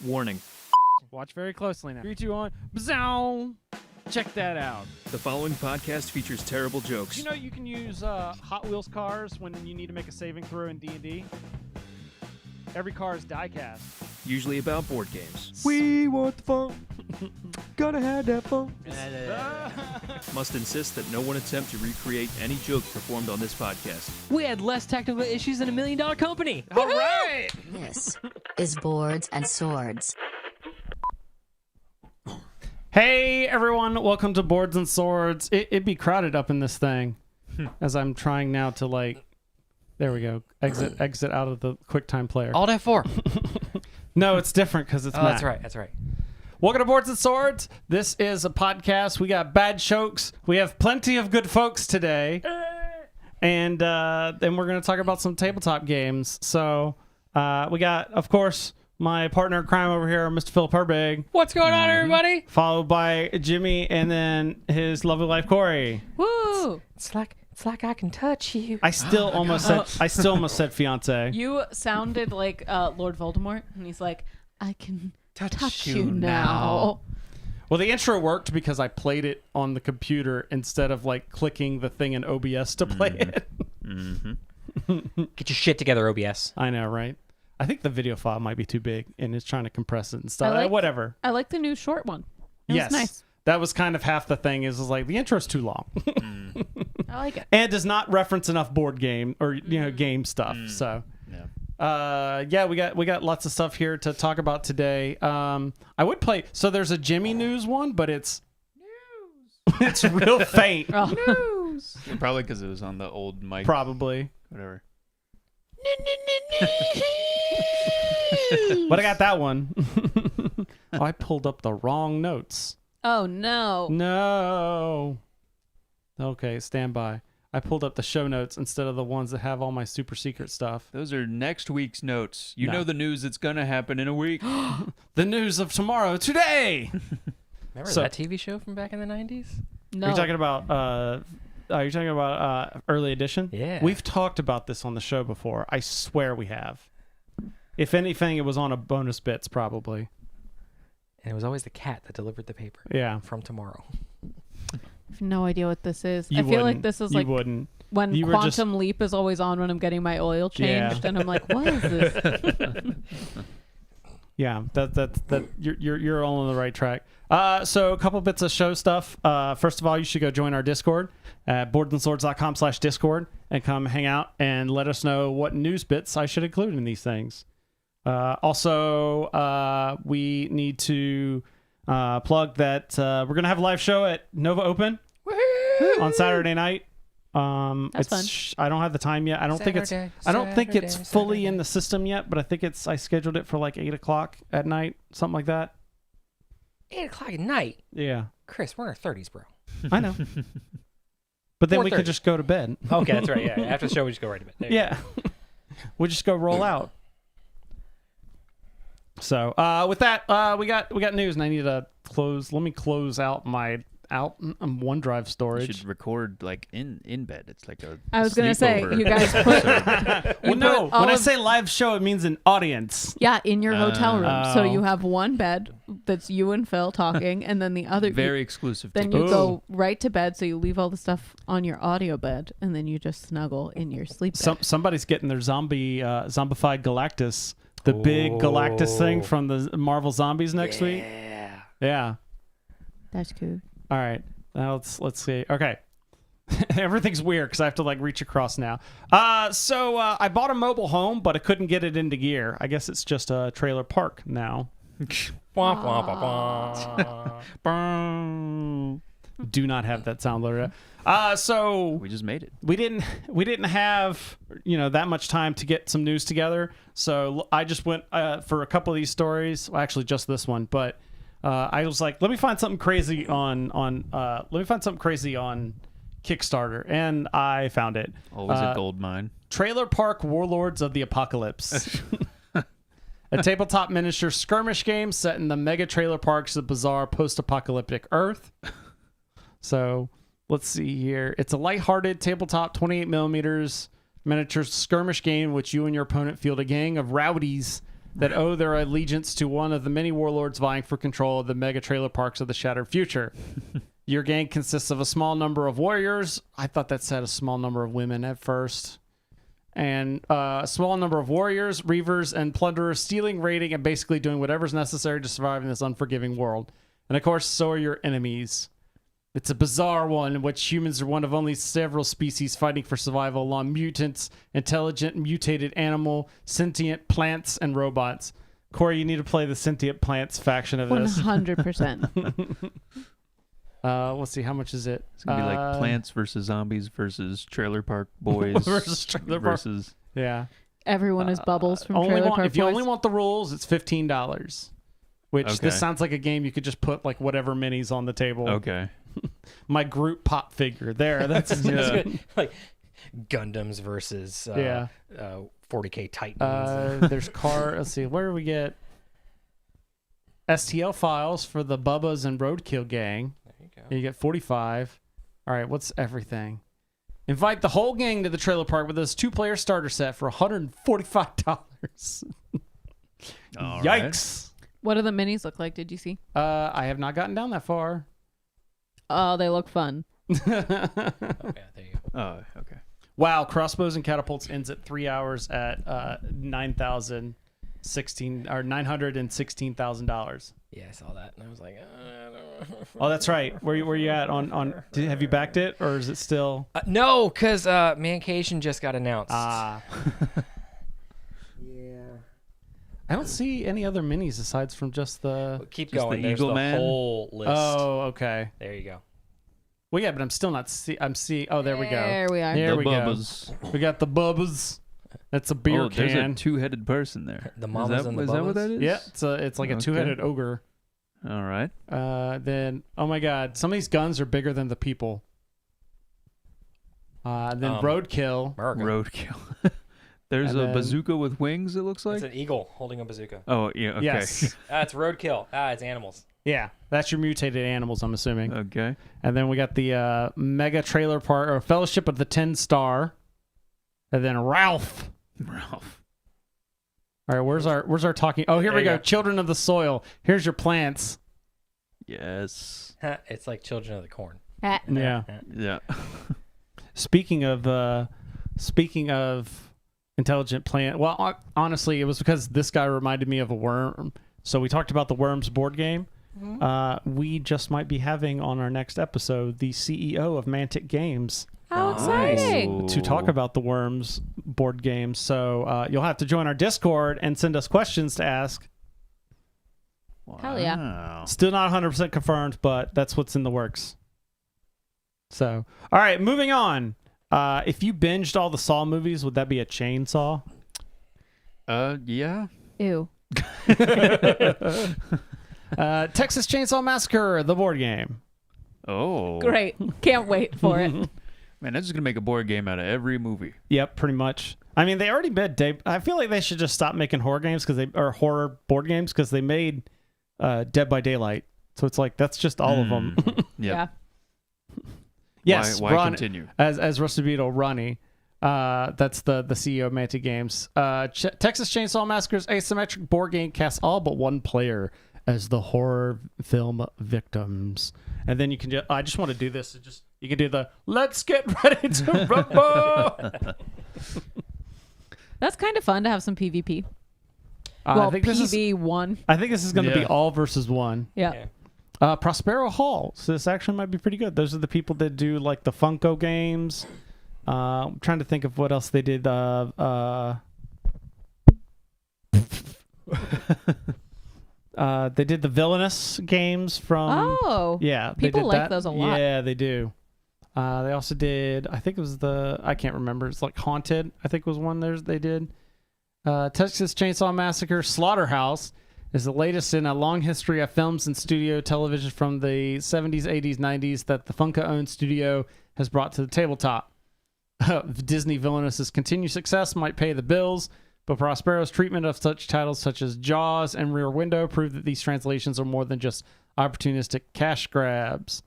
Warning. Watch very closely now. 3, 2, 1. Bzow! Check that out. The following podcast features terrible jokes. Did you know you can use Hot Wheels cars when you need to make a saving throw in D&D? Every car is die-cast. Usually about board games. We want the fun. Gotta have that fun. Must insist that no one attempt to recreate any joke performed on this podcast. We had less technical issues than $1 million company. All right! This is Boards and Swords. Hey, everyone. Welcome to Boards and Swords. It'd be crowded up in this thing as I'm trying now to, like... There we go. Exit out of the QuickTime player. Alt F4. No, it's different because it's Mac. That's right. Welcome to Boards and Swords. This is a podcast. We got bad jokes. We have plenty of good folks today. And then we're going to talk about some tabletop games. So we got, of course, my partner in crime over here, Mr. Philip Herbig. What's going on, everybody? Followed by Jimmy and then his lovely wife, Cory. Woo! It's like I can touch you. I still almost said fiance. You sounded like Lord Voldemort, and he's like, I can touch you now. Well, the intro worked because I played it on the computer instead of like clicking the thing in OBS to play it. Get your shit together, OBS. I know, right? I think the video file might be too big and it's trying to compress it and stuff. Whatever. I like the new short one. It Yes. was nice. That was kind of half the thing is like the intro's too long. I like it. And does not reference enough board game or game stuff. So yeah, we got lots of stuff here to talk about today. I would play there's a Jimmy news one, but it's it's real faint. News. Probably because it was on the old mic. Probably. Whatever. But I got that one. Oh, I pulled up the wrong notes. Oh, no. No. Okay, stand by. I pulled up the show notes instead of the ones that have all my super secret stuff. Those are next week's notes. You No. know the news that's going to happen in a week. The news of tomorrow, today. Remember So- that TV show from back in the 90s? No. Are you talking about early edition? Yeah. We've talked about this on the show before. I swear we have. If anything, it was on a bonus bits probably. And it was always the cat that delivered the paper. Yeah. From tomorrow. I have no idea what this is. You I feel like wouldn't. this is You like wouldn't. when You were Quantum Leap is always on when I'm getting my oil changed, and I'm like, what is this? Yeah, that you're all on the right track. So a couple bits of show stuff. First of all, you should go join our Discord at boardandswords.com/discord and come hang out and let us know what news bits I should include in these things. Also, we need to plug that we're gonna have a live show at Nova Open on Saturday night. That's fun. I don't have the time yet. I don't think it's fully in the system yet, but I think I scheduled it for like 8:00 at night, something like that. 8 o'clock at night. Yeah, Chris, we're in our 30s, bro. I know. But then we 4:30. could just go to bed. Okay, that's right. Yeah. After the show, we just go right to bed. There you Yeah, we'll just go roll out. So with that, we got news, and I need to close. Let me close out my OneDrive You storage. should record like in bed. It's like a I was going to say, sleepover you guys put... Well, no, all when I of- say live show, it means an audience. Yeah, in your hotel room. So Oh. you have one bed that's you and Phil talking, and then the other... very exclusive. Then tickets. you go right to bed, so you leave all the stuff on your audio bed, and then you just snuggle in your sleep bed. Somebody's getting their zombified Galactus, the big Galactus thing from the Marvel Zombies next week. Yeah. That's cool. All right. Now let's see. Okay. Everything's weird because I have to like reach across now. So I bought a mobile home, but I couldn't get it into gear. I guess it's just a trailer park now. Womp, womp, womp, womp. Do not have that sound loaded up. So We just made it. we didn't have that much time to get some news together. So I just went for a couple of these stories. Well, actually, just this one, but. I was like, let me find something crazy on Kickstarter, and I found it. Always a gold mine. Trailer Park Warlords of the Apocalypse. A tabletop miniature skirmish game set in the mega trailer parks of bizarre post-apocalyptic Earth. So let's see here. It's a lighthearted tabletop 28 millimeters miniature skirmish game in which you and your opponent field a gang of rowdies that owe their allegiance to one of the many warlords vying for control of the mega trailer parks of the shattered future. Your gang consists of a small number of warriors. I thought that said a small number of women at first. And a small number of warriors, reavers, and plunderers stealing, raiding, and basically doing whatever's necessary to survive in this unforgiving world. And of course, so are your enemies. It's a bizarre one in which humans are one of only several species fighting for survival along mutants, intelligent, mutated animal, sentient plants, and robots. Corey, you need to play the sentient plants faction of this. 100%. Let's see, how much is it? It's gonna be like Plants versus Zombies versus Trailer Park Boys versus Trailer Park. versus. Yeah. Everyone is Bubbles from Trailer Park If you Boys. only want the rules, it's $15. Which Okay. this sounds like a game you could just put like whatever minis on the table. Okay. My Groot pop figure there. That's Yeah. Like Gundams versus 40K Titans. There's let's see, where do we get STL files for the Bubba's and Roadkill gang? There you go. You get 45. All right, what's everything? Invite the whole gang to the trailer park with this 2-player starter set for $145. All right. Yikes. What do the minis look like? Did you see? I have not gotten down that far. Oh, they look fun. Oh, yeah, there you go. Oh, okay. Wow, Crossbows and Catapults ends at 3 hours at $916,000. Yeah, I saw that, and I was like, I don't know. Oh, that's right. Where you at on? Have you backed it, or is it still? No, because Mancation just got announced. Yeah. I don't see any other minis aside from just the. Keep Just going. the There's Eagle the Man? whole list. Oh, okay. There you go. Well, yeah, but I'm still not I'm seeing. Oh, there we go. There we are. There The we Bubbas. go. We got the Bubbas. That's a beer There's a can. 2-headed person there. The Mamas and the Is that what Bubbas? that is? Yeah, it's like a Okay. 2-headed ogre. All right. Then, oh my God, some of these guns are bigger than the people. Then Roadkill. America. Roadkill. There's And a then- bazooka with wings, it looks It's like. an eagle holding a bazooka. Oh, yeah, okay. Yes. It's roadkill. It's animals. Yeah, that's your mutated animals, I'm assuming. Okay. And then we got the Mega Trailer Park, or Fellowship of the 10 Star. And then Ralph. Ralph. All right, where's our talking? Oh, here There we you go. go. Children of the Soil. Here's your plants. Yes. It's like Children of the Corn. Ah, Yeah. Yeah. Speaking of intelligent plant, well, honestly, it was because this guy reminded me of a worm. So we talked about the Worms board game. We just might be having on our next episode the CEO of Mantic Games How exciting. to talk about the Worms board game. So you'll have to join our Discord and send us questions to ask. Hell yeah. Wow. Still not 100% confirmed, but that's what's in the works. So, all right, moving on. If you binged all the Saw movies, would that be a chainsaw? Yeah. Ew. Texas Chainsaw Massacre, the board game. Oh. Great. Can't wait for it. Man, that's just going to make a board game out of every movie. Yep, pretty much. I mean, they already made I feel like they should just stop making horror games or horror board games because they made Dead by Daylight. So it's like that's just all of them. Yeah. Yes, Why Ron, continue? as Rusty Beetle, Ronnie. That's the CEO of Mantic Games. Texas Chainsaw Massacre's asymmetric board game casts all but one player as the horror film victims. And then you can I just want to do this. You can do the let's get ready to rumble. That's kind of fun to have some PvP. I Well, think this is PV1. I think this is going to be Yeah. all versus one. Yeah. Prospero Hall. So this actually might be pretty good. Those are the people that do like the Funko games. I'm trying to think of what else they did. They did the Villainous games from. Oh. Yeah, they People did like that. those a lot. Yeah, they do. They also did. I think it was I can't remember. It's like Haunted. I think was one they did. Texas Chainsaw Massacre Slaughterhouse is the latest in a long history of films and studio television from the 70s, 80s, 90s that the Funko-owned studio has brought to the tabletop. Disney Villainous's continued success might pay the bills, but Prospero's treatment of such titles such as Jaws and Rear Window prove that these translations are more than just opportunistic cash grabs.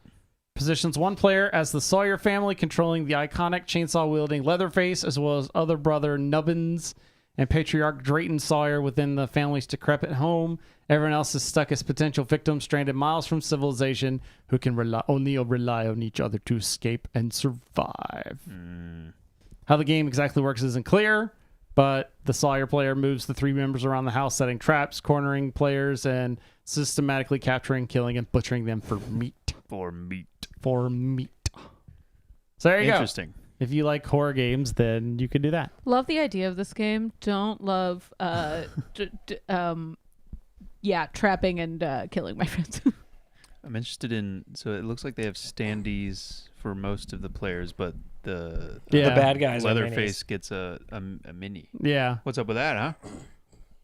Positions one player as the Sawyer family, controlling the iconic chainsaw-wielding Leatherface, as well as other brother Nubbins and patriarch Drayton Sawyer within the family's decrepit home. Everyone else is stuck as potential victims, stranded miles from civilization, who can only rely on each other to escape and survive. How the game exactly works isn't clear, but the Sawyer player moves the 3 members around the house, setting traps, cornering players, and systematically capturing, killing, and butchering them for meat. For meat. So there you go. Interesting. If you like horror games, then you can do that. Love the idea of this game. Don't love, trapping and killing my friends. I'm interested in. So it looks like they have standees for most of the players, but the Yeah. The bad guys are Leatherface minis. gets a mini. Yeah, What's up with that, huh?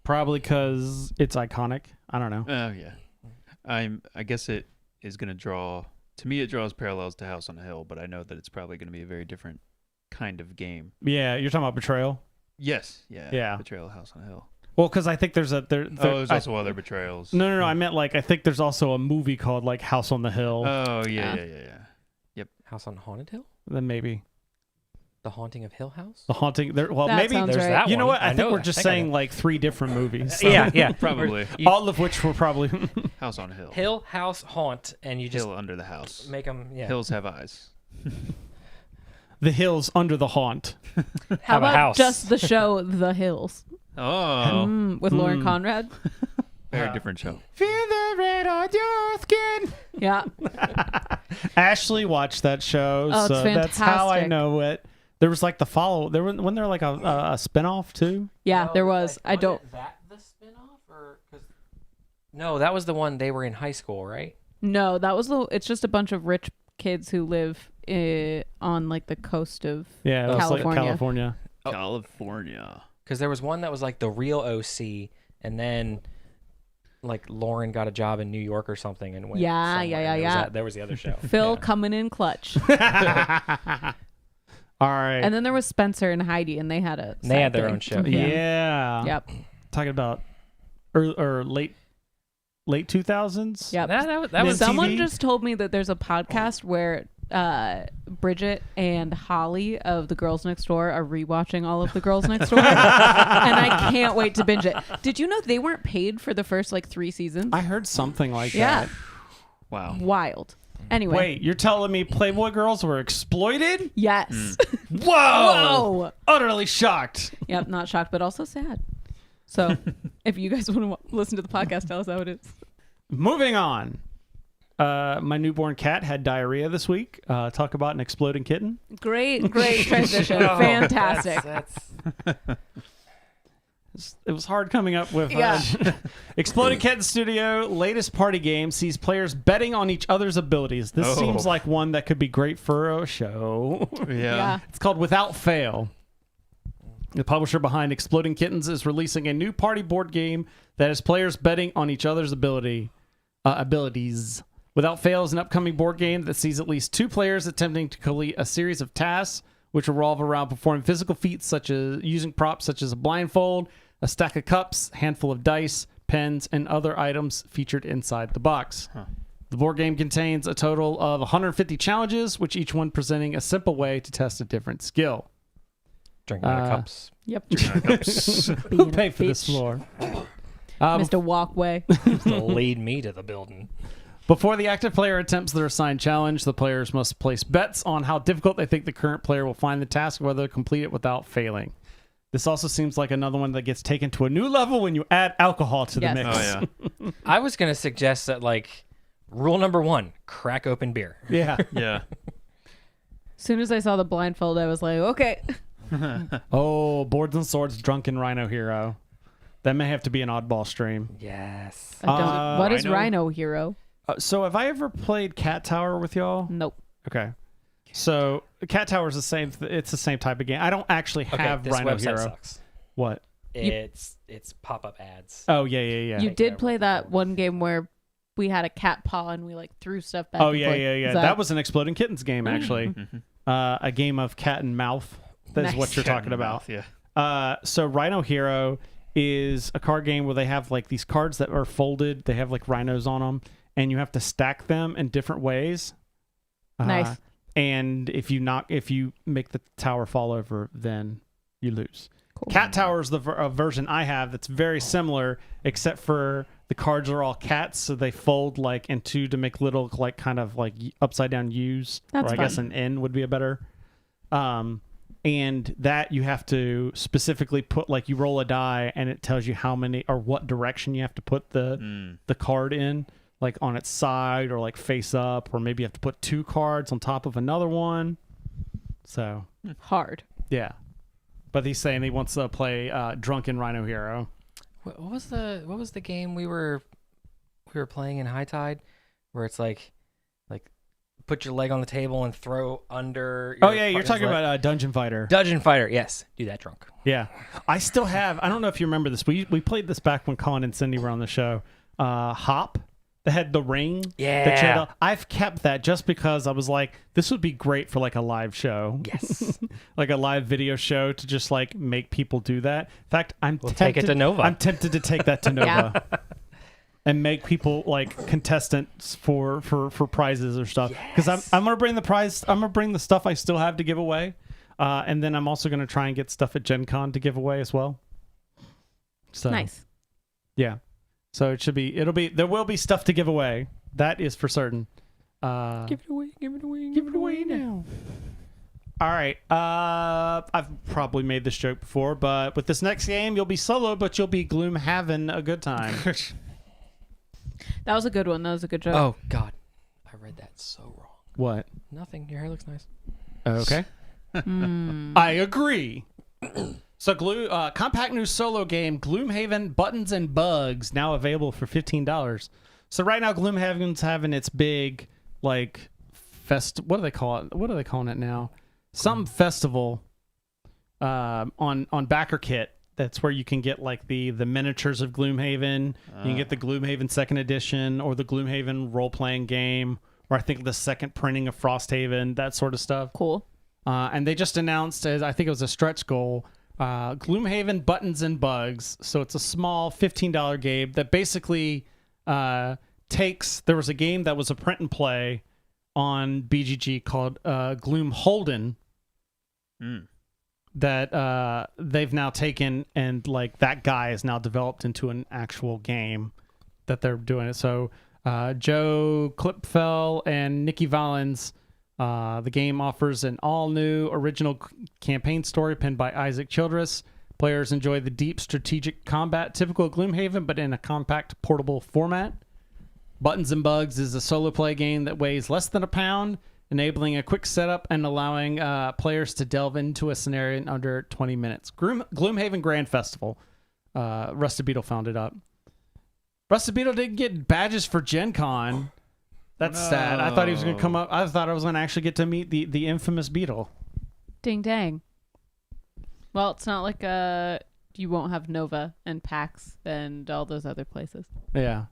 probably because it's iconic. I don't know. Oh yeah. I guess it is going to draw. To me, it draws parallels to House on the Hill, but I know that it's probably going to be a very different kind of game. Yeah, you're talking about Betrayal? Yes. Yeah. Yeah. Betrayal of House on the Hill. Well, because I think there's There's also other betrayals. No. I meant I think there's also a movie called House on the Hill. Oh yeah. House on Haunted Hill? Then maybe The Haunting of Hill House? The Haunting. Well, That maybe sounds There's right. that you know one. what? I think know we're that. just I think I saying 3 different movies. So- Yeah. Probably. all of which were probably. House on Hill. Hill, House, Haunt, and you just Hill under the house. make them. Yeah. Hills have eyes. The hills under the haunt. How Have a about house. just the show The Hills Oh, with Lauren Conrad? very different show. Feel the red on your skin. Yeah. Ashley watched that show, Oh, it's so that's how I fantastic. know it. There was the follow. Wasn't there a spinoff too? Yeah, there was. I don't. That the spinoff or no, that was the one they were in high school, right? No, that was the. It's just a bunch of rich kids who live on the coast of. Yeah, it was California. California. California. Because there was one that was like the real OC, and then Lauren got a job in New York or something and went. Yeah, somewhere, yeah, and yeah. There was the other show. Phil Yeah. coming in clutch. All right. And then there was Spencer and Heidi, and they had a. And they had side their thing. own show. yeah. Yep. Talking about or late 2000s. Yep. That was Someone MTV? just told me that there's a podcast where Bridget and Holly of The Girls Next Door are rewatching all of The Girls Next Door, and I can't wait to binge it. Did you know they weren't paid for the first 3 seasons? I heard something like Yeah. that. Wow. Wild. Anyway. Wait, you're telling me Playboy girls were exploited? Yes. Whoa! Whoa. Utterly shocked. Yep. Not shocked, but also sad. So, if you guys want to listen to the podcast, tell us how it is. Moving on. My newborn cat had diarrhea this week. Talk about an exploding kitten. Great transition. Fantastic. It was hard coming up with Yeah. Exploding Kitten Studio latest party game sees players betting on each other's abilities. This Oh. seems like one that could be great for a show. Yeah. It's called Without Fail. The publisher behind Exploding Kittens is releasing a new party board game that has players betting on each other's abilities. Without Fail is an upcoming board game that sees at least 2 players attempting to complete a series of tasks which revolve around performing physical feats such as using props such as a blindfold, a stack of cups, handful of dice, pens, and other items featured inside the box. The board game contains a total of 150 challenges, which each one presenting a simple way to test a different skill. Drinking out of cups. Yep. Who paid for this floor? Mr. Walkway. To lead me to the building. Before the active player attempts their assigned challenge, the players must place bets on how difficult they think the current player will find the task, whether to complete it without failing. This also seems like another one that gets taken to a new level when you add alcohol to the Yes. mix. Oh yeah. I was going to suggest that, rule number 1, crack open beer. Yeah. Yeah. As soon as I saw the blindfold, I was like, okay. Oh, Boards and Swords Drunken Rhino Hero. That may have to be an oddball stream. Yes. I don't, what is Rhino? Rhino Hero? So have I ever played Cat Tower with y'all? Nope. Okay. So Cat Tower is the same. It's the same type of game. I don't actually have this Rhino website Hero. sucks. What? It's pop-up ads. Oh yeah. You Take did over play the that board. one game where we had a cat paw and we threw stuff back. Oh and yeah. forth. Is That was an Exploding Kittens game actually. A game of cat and mouth. That's Nice. what you're talking about. Yeah. So Rhino Hero is a card game where they have these cards that are folded. They have rhinos on them, and you have to stack them in different ways. Nice. And if you make the tower fall over, then you lose. Cool. Cat Tower is the version I have that's very similar, except for the cards are all cats, so they fold like in two to make little like kind of like upside down U's. That's or I fun. guess an N would be a better. And that you have to specifically put like you roll a die and it tells you how many or what direction you have to put the card in, like on its side or like face up, or maybe you have to put 2 cards on top of another one. So Hard. yeah. But he's saying he wants to play Drunken Rhino Hero. What was the game we were playing in High Tide, where it's like put your leg on the table and throw under. Oh yeah, you're talking about Dungeon Fighter. Dungeon Fighter. Yes, do that drunk. Yeah, I still have. I don't know if you remember this. We played this back when Colin and Cindy were on the show. Hop, that had the ring. Yeah. I've kept that just because I was like, this would be great for like a live show. Yes. Like a live video show to just like make people do that. In fact, We'll take it to Nova. I'm tempted to take that to Nova. And make people like contestants for prizes or stuff. Because I'm gonna bring the prize. I'm gonna bring the stuff I still have to give away, and then I'm also gonna try and get stuff at Gen Con to give away as well. So Nice. yeah. So there will be stuff to give away. That is for certain. Give it away. Give it away. Give it away now. All right. I've probably made this joke before, but with this next game, you'll be solo, but you'll be Gloom-hav'n a good time. That was a good one. That was a good joke. Oh God, I read that so wrong. What? Nothing. Your hair looks nice. Okay. I agree. So, compact new solo game, Gloomhaven Buttons and Bugs, now available for $15. So right now, Gloomhaven's having its big, like, what do they call it? What are they calling it now? Some festival on BackerKit. That's where you can get, like, the miniatures of Gloomhaven. You can get the Gloomhaven 2nd edition or the Gloomhaven role-playing game, or I think the second printing of Frosthaven, that sort of stuff. Cool. And they just announced, as I think it was a stretch goal, Gloomhaven Buttons and Bugs. So it's a small $15 game that basically takes. There was a game that was a print and play on BGG called Gloom-hav'n that they've now taken, and like that guy is now developed into an actual game that they're doing it. So Joe Klipfel and Nikki Valens. The game offers an all-new original campaign story penned by Isaac Childress. Players enjoy the deep strategic combat typical of Gloomhaven, but in a compact, portable format. Buttons and Bugs is a solo play game that weighs less than a pound, enabling a quick setup and allowing players to delve into a scenario in under 20 minutes. Gloomhaven Grand Festival. Rusted Beetle found it up. Rusted Beetle didn't get badges for Gen Con. That's sad. I thought he was going to come up. I thought I was going to actually get to meet the infamous Beetle. Ding dang. Well, it's not like you won't have Nova and PAX and all those other places. Yeah.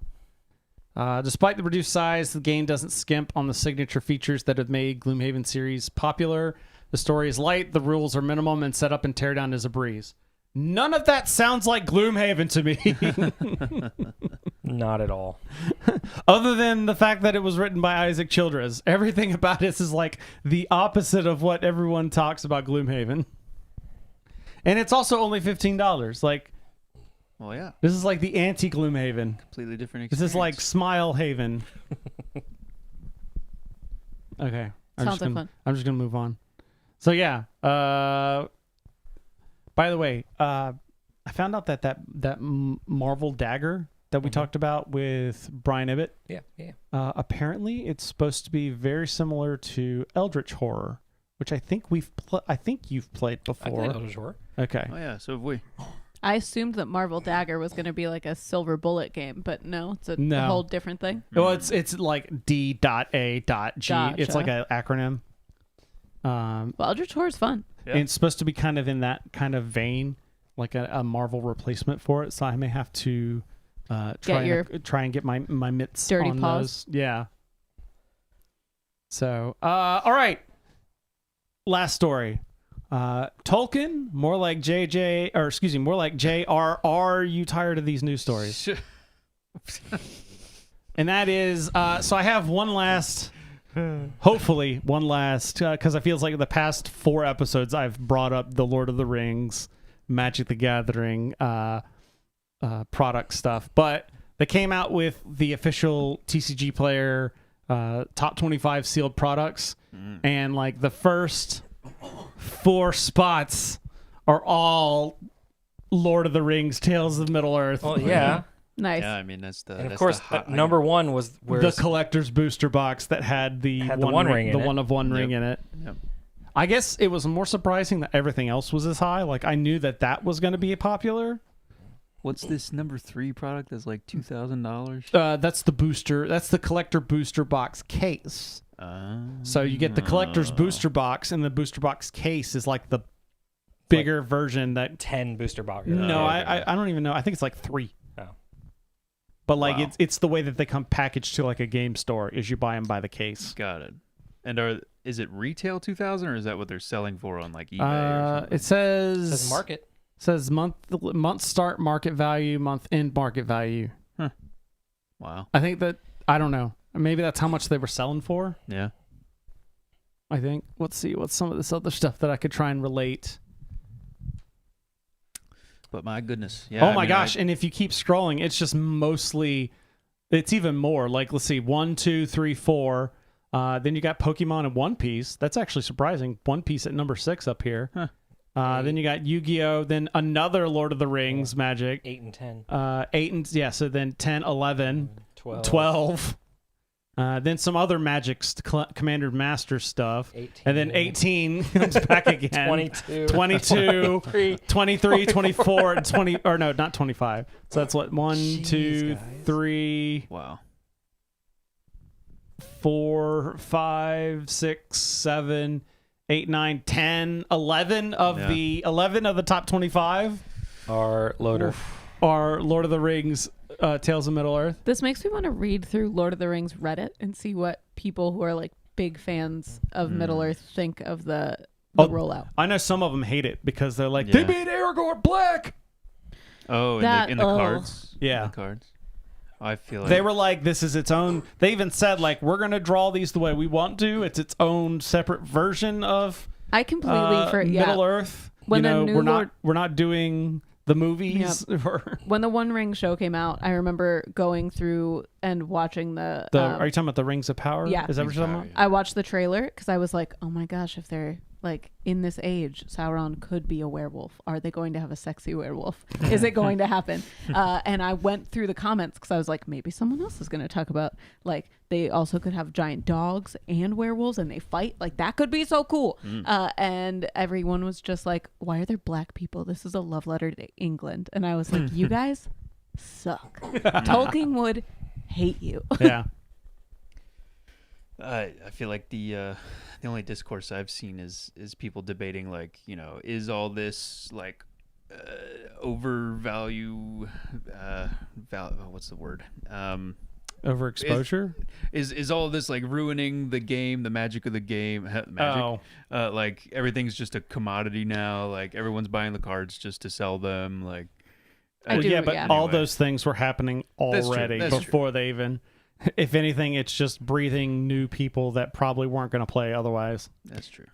Despite the reduced size, the game doesn't skimp on the signature features that have made Gloomhaven series popular. The story is light, the rules are minimum, and setup and teardown is a breeze. None of that sounds like Gloomhaven to me. Not at all. Other than the fact that it was written by Isaac Childress. Everything about this is like the opposite of what everyone talks about Gloomhaven. And it's also only $15. Like, Well, yeah, this is like the anti-Gloomhaven. completely different This experience. is like Smile Haven. Okay. Sounds like fun. I'm just going to move on. So, yeah. By the way, I found out that Marvel dagger that we talked about with Brian Ibbett, Yeah. apparently it's supposed to be very similar to Eldritch Horror, which I think I think you've played I before. played Eldritch Horror. Okay. Oh yeah, so have we. I assumed that Marvel Dagger was going to be like a silver bullet game, but no, it's a whole different thing. Well, it's like D.A.G. Gotcha. It's like an acronym. Well, Eldritch Horror is fun. Yeah. And it's supposed to be kind of in that kind of vein, like a Marvel replacement for it. So I may have to try and get my mitts Dirty on paws. those. Yeah. So, all right. Last story. Tolkien, more like more like J.R. Are you tired of these news stories? And that is, so I have one last, hopefully one last, because I feel like the past 4 episodes I've brought up the Lord of the Rings Magic the Gathering product stuff. But they came out with the official TCG Player top 25 sealed products, and like the first 4 spots are all Lord of the Rings, Tales of Middle-earth. Well, yeah. Nice. Yeah, I mean that's the. And of that's course, the hot number one was The collector's booster box that had the one ring in the it. one of one ring in it. Yep. I guess it was more surprising that everything else was as high. Like I knew that was going to be popular. What's this number 3 product that's like $2,000? That's the booster. That's the collector booster box case. So you get the collector's booster box, and the booster box case is like the bigger version that. 10 booster boxes. No, I don't even know. I think it's like 3. Oh. But like Wow. it's the way that they come packaged to like a game store is you buy them by the case. Got it. And is it retail 2,000 or is that what they're selling for on like eBay or something? It says It says market. Says month start market value, month end market value. Wow. I think that I don't know. Maybe that's how much they were selling for. Yeah. I think. Let's see. What's some of this other stuff that I could try and relate? But my goodness. Yeah. Oh my gosh! And if you keep scrolling, it's just mostly. It's even more. Like let's see, 1, 2, 3, 4. Then you got Pokemon and One Piece. That's actually surprising. One Piece at number 6 up here. Huh. Then you got Yu-Gi-Oh! Then another Lord of the Rings Magic. 8 and 10. 8 and yeah. So then 10, 11, 12. 12. Then some other Magic's Commander Master stuff. 18. And then 18 comes back again. 22. 22, 23. 23, 24, and 20. Or no, not 25. So that's what? 1, Jeez, 2, guys. 3, Wow. 4, 5, 6, 7, 8, 9, 10, 11 of Yeah. the 11 of the top 25 Our loader. are Lord of the Rings, Tales of Middle-earth. This makes me want to read through Lord of the Rings Reddit and see what people who are like big fans of Middle-earth think of the rollout. I know some of them hate it because they're like, they Yeah. made Aragorn black. Oh, That- in the oh. cards. Yeah. In the cards. I feel like They were like, this is its own. They even said, like, we're going to draw these the way we want to. It's its own separate version of I completely Middle Earth. When you the know, new we're not doing the movies. When the One Ring show came out, I remember going through and watching the. Are you talking about the Rings of Power? Yeah. Is that what you're talking Power, about? yeah. I watched the trailer because I was like, oh my gosh, if they're like in this age, Sauron could be a werewolf. Are they going to have a sexy werewolf? Is it going to happen? And I went through the comments because I was like, maybe someone else is going to talk about like they also could have giant dogs and werewolves and they fight. Like that could be so cool. And everyone was just like, why are there black people? This is a love letter to England. And I was like, you guys suck. Tolkien would hate you. Yeah. I feel like the only discourse I've seen is people debating like, you know, is all this like overvalue what's the word? Overexposure? Is all this like ruining the game, the magic of the game? Magic. Oh. Like everything's just a commodity now. Like everyone's buying the cards just to sell them. Like I do, yeah, but yeah. all Anyway. those things were happening That's true. already That's before they even. If anything, it's just breathing new people that probably weren't going to play otherwise. That's true.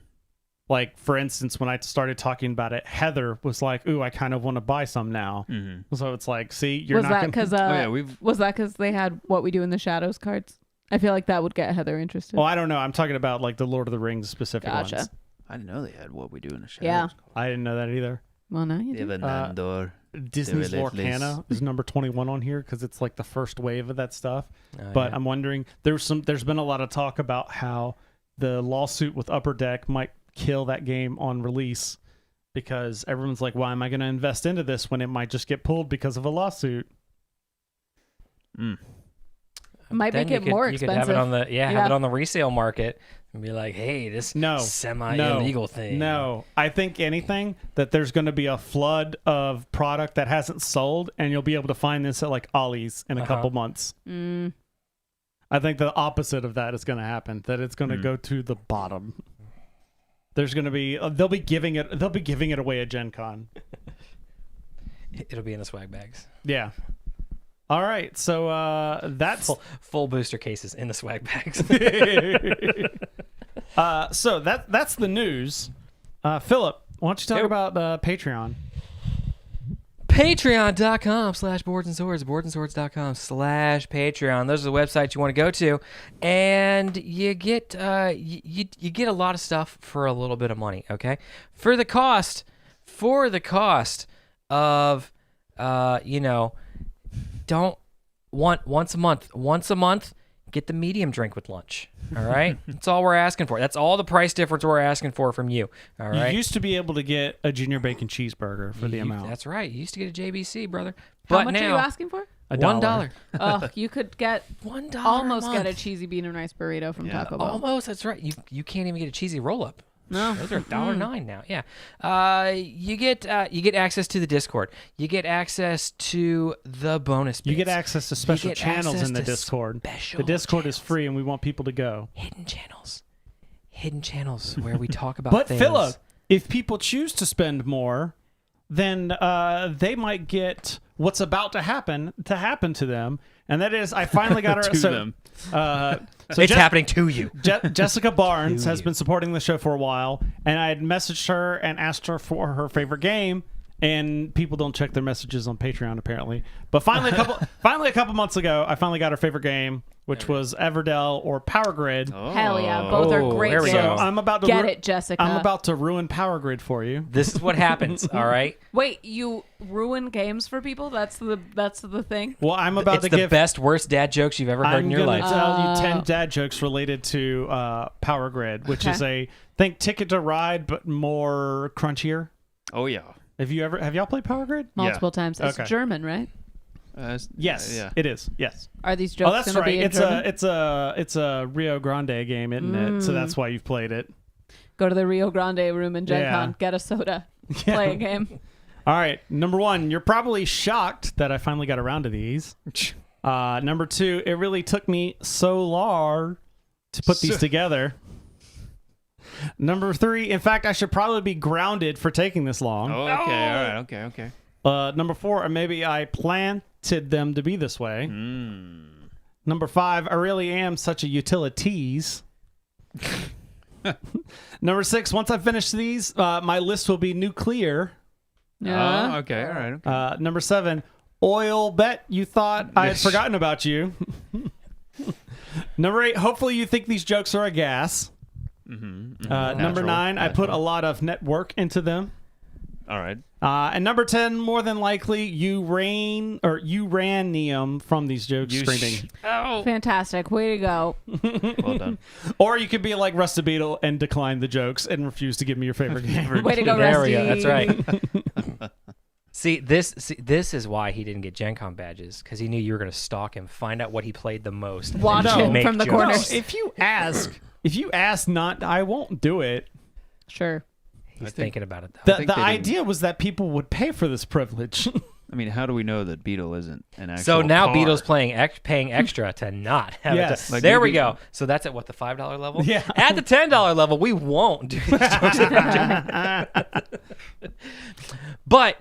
Like, for instance, when I started talking about it, Heather was like, ooh, I kind of want to buy some now. Mm-hmm. So it's like, see, you're Was not that going because was that because they had What We Do in the Shadows cards? I feel like that would get Heather interested. Well, I don't know. I'm talking about like the Lord of the Rings specific Gotcha. ones. I didn't know they had What We Do in the Shadows. Yeah. I didn't know that either. Well, now you do. Nandor. Disney's They were at Lorcana is number 21 on here because it's like the first wave of that stuff. Oh, But yeah. I'm wondering, there's been a lot of talk about how the lawsuit with Upper Deck might kill that game on release because everyone's like, why am I going to invest into this when it might just get pulled because of a lawsuit? Might Then make you it could- more you could have it expensive. on the have Yeah. it on the resale market and be like, hey, this semi illegal thing. No, I think anything that there's going to be a flood of product that hasn't sold, and you'll be able to find this at like Ollie's in a couple months. I think the opposite of that is going to happen. That it's going to go to the bottom. There's going to be they'll be giving it away at Gen Con. It'll be in the swag bags. Yeah. All right, so that's Full booster cases in the swag bags. so that's the news. Philip, why don't you talk about Patreon? Patreon.com/boards and swords, boardsandswords.com/Patreon. Those are the websites you want to go to, and you get you get a lot of stuff for a little bit of money. Okay, for the cost of don't want once a month. Get the medium drink with lunch. All right, that's all we're asking for. That's all the price difference we're asking for from you. All right. You used to be able to get a junior bacon cheeseburger for the amount. That's right. You used to get a JBC, brother. How But much now, are you asking for? $1. Oh, you could get $1 almost a get a month. cheesy bean and rice burrito from Taco Bell. Almost. That's right. You can't even get a cheesy roll up. No. Those are $1.09 now. Yeah. You get access to the Discord. You get access to the bonus bits. You get access to special get channels access in the to Discord. special The Discord is channels. free, and we want people to go. Hidden channels where we talk about But things. Philip, if people choose to spend more, then they might get what's about to happen to them, and that is I finally got her. To so, them. So It's happening to you. Jessica Barnes has been supporting the show for a while, and I had messaged her and asked her for her favorite game. And people don't check their messages on Patreon apparently. But finally, a couple months ago, I finally got her favorite game, which was Everdell or Power Grid. Hell yeah, both are great there we games. go. So I'm about to Get it, Jessica. I'm about to ruin Power Grid for you. This is what happens. All right. Wait, you ruin games for people? That's the thing. Well, I'm about It's to the give. best, worst dad jokes you've ever heard I'm in your gonna life. tell you 10 dad jokes related to Power Grid, which is think Ticket to Ride but more crunchier. Oh yeah. Have y'all played Power Grid? Multiple times. It's Okay. German, right? Yes, Yeah. it is. Yes. Are these jokes Oh, that's going to right. be in German? It's a Rio Grande game, isn't it? So that's why you've played it. Go to the Rio Grande room in Gen Yeah. Con, get a soda, Yeah. play a game. All right, number 1, you're probably shocked that I finally got around to these. Number 2, it really took me so long to put these together. Number 3, in fact, I should probably be grounded for taking this long. Oh, okay. All right. Okay. Number 4, or maybe I planted them to be this way. Number 5, I really am such a utilities. Number 6, once I finish these, my list will be nuclear. Yeah. Oh, okay. All right. Okay. Number 7, oil bet you thought I had forgotten about you. Number 8, hopefully you think these jokes are a gas. Number Natural. 9, I put a lot of network into them. All right. And number 10, more than likely, you ran Neum from these jokes screaming. Fantastic. Way to go. Well done. Or you could be like Rusty Beetle and decline the jokes and refuse to give me your favorite game. Way to go, There Rusty. we go. That's right. See, this is why he didn't get Gen Con badges, because he knew you were going to stalk him, find out what he played the most. and Watch then him make from the jokes. corner. No, if you ask not, I won't do it. Sure. He's thinking about it, though. The think they didn't- idea was that people would pay for this privilege. I mean, how do we know that Beetle isn't an actual So now car? Beetle's paying extra to not have Yes. it. Like There we maybe- go. So that's at what, the $5 level? Yeah. At the $10 level, we won't do these jokes. But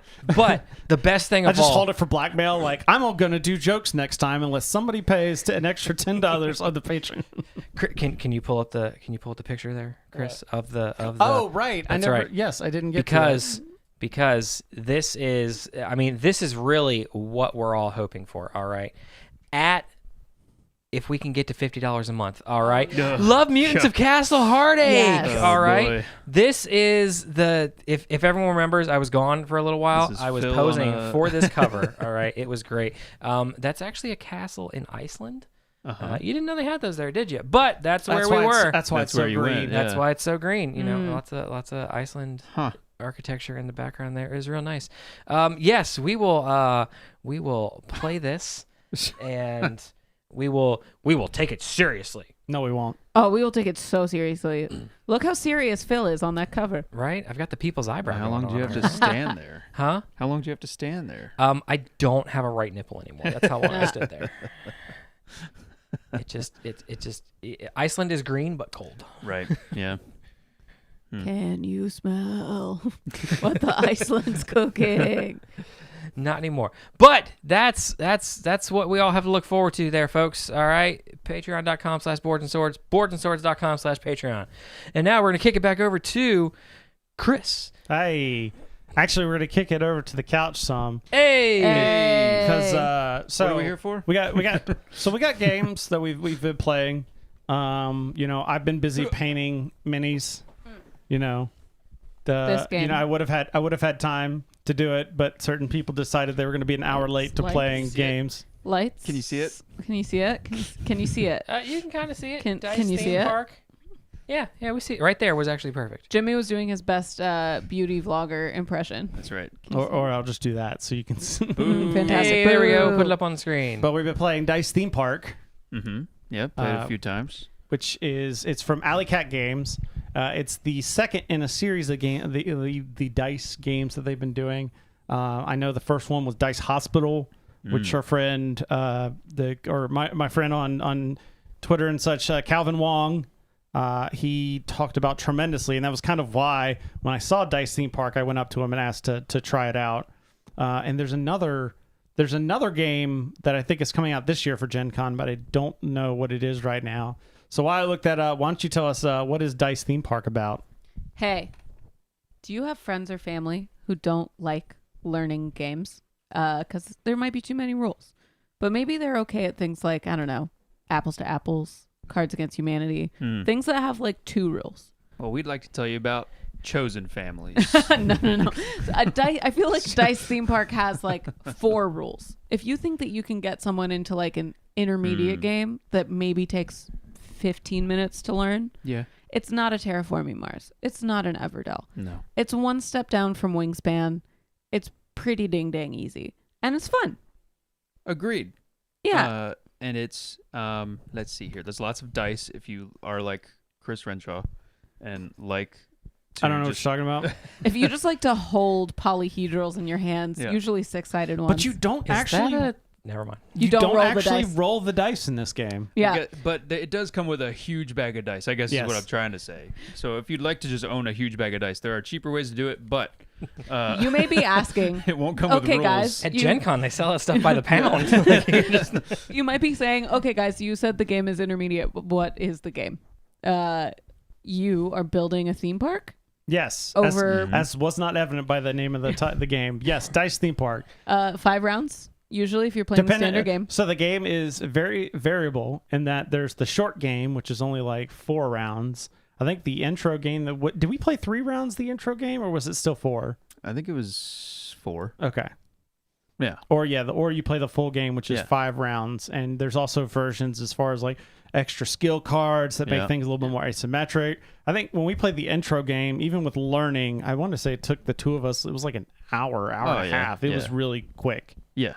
the best thing I of just all, hold it for blackmail. Like, I'm going to do jokes next time unless somebody pays an extra $10 on the Patreon. can you pull up the picture there, Chris, of the Oh, right. That's right. Yes, I didn't get to because this is really what we're all hoping for. All right, if we can get to $50 a month, all right. Love Mutants of Castle Heartache. Yes. All right. boy. This is if everyone remembers, I was gone for a little while. This is I was Phil posing on a- for this cover. All right, it was great. That's actually a castle in Iceland. You didn't know they had those there, did you? But that's where we were. That's why That's it's so where you green. went, That's yeah. why it's so green. You know, lots of Iceland Huh. architecture in the background there is real nice. Yes, we will play this, and we will take it seriously. No, we won't. Oh, we will take it so seriously. Look how serious Phil is on that cover. Right? I've got the people's eyebrow. How long do you have going to on stand there? Huh? How long do you have to stand there? I don't have a right nipple anymore. That's how long I stood there. Iceland is green but cold. Right. Yeah. Can you smell what the Iceland's cooking? Not anymore. But that's what we all have to look forward to there, folks. All right. Patreon.com/boardsandswords, boardsandswords.com/Patreon. And now we're going to kick it back over to Chris. Hey. Actually, we're gonna kick it over to the couch some Hey. because so What are we here for? we got games that we've been playing. I've been busy painting minis. This game. I would have had time to do it, but certain people decided they were going to be an hour late to Lights. playing games. Lights. Can you see it? Can you see it? Can you see it? You can kind of see it. Can Dice you see theme it? Park. Yeah, we see it. Right there was actually perfect. Jimmy was doing his best beauty vlogger impression. That's right. Or I'll just do that so you can see. Fantastic. Hey, there we go. Boo. Put it up on the screen. But we've been playing Dice Theme Park, Mm-hmm. Yeah, played it a few times. which it's from Alley Cat Games. It's the second in a series of the dice games that they've been doing. I know the first one was Dice Hospital, which our friend my friend on Twitter and such, Calvin Wong, he talked about tremendously, and that was kind of why when I saw Dice Theme Park, I went up to him and asked to try it out. And there's another game that I think is coming out this year for Gen Con, but I don't know what it is right now. So while I look that up, why don't you tell us what is Dice Theme Park about? Hey, do you have friends or family who don't like learning games? Because there might be too many rules. But maybe they're okay at things like, I don't know, Apples to Apples, Cards Against Humanity, things that have like 2 rules. Well, we'd like to tell you about Chosen Families. No. I feel like Dice Theme Park has like 4 rules. If you think that you can get someone into like an intermediate game that maybe takes 15 minutes to learn, Yeah. it's not a Terraforming Mars. It's not an Everdell. No. It's one step down from Wingspan. It's pretty ding dang easy. And it's fun. Agreed. Yeah. And it's let's see here. There's lots of dice if you are like Chris Renshaw and like I don't know what you're talking about. If you just like to hold polyhedrals in your hands, Yeah. usually 6-sided ones. But you don't Is actually. that never mind. You don't roll the actually dice. roll the dice in this game. Yeah. But it does come with a huge bag of dice, I guess is Yes. what I'm trying to say. So if you'd like to just own a huge bag of dice, there are cheaper ways to do it, but You may be asking, it won't come with okay, rules. guys, At you, Gen Con, they sell that stuff by the pound. you might be saying, okay, guys, you said the game is intermediate. But what is the game? You are building a theme park Yes, over as was not evident by the name of the game. Yes, Dice Theme Park. 5 rounds. Usually, if you're playing the standard game. So the game is very variable in that there's the short game, which is only like 4 rounds. I think the intro game. Did we play 3 rounds the intro game, or was it still 4? I think it was 4. Okay. Yeah. Or you play the full game, which is Yeah. 5 rounds, and there's also versions as far as like extra skill cards that make Yeah. things a little bit more asymmetric. I think when we played the intro game, even with learning, I want to say it took the 2 of us. It was like an hour and a yeah. half. It was really quick. Yeah.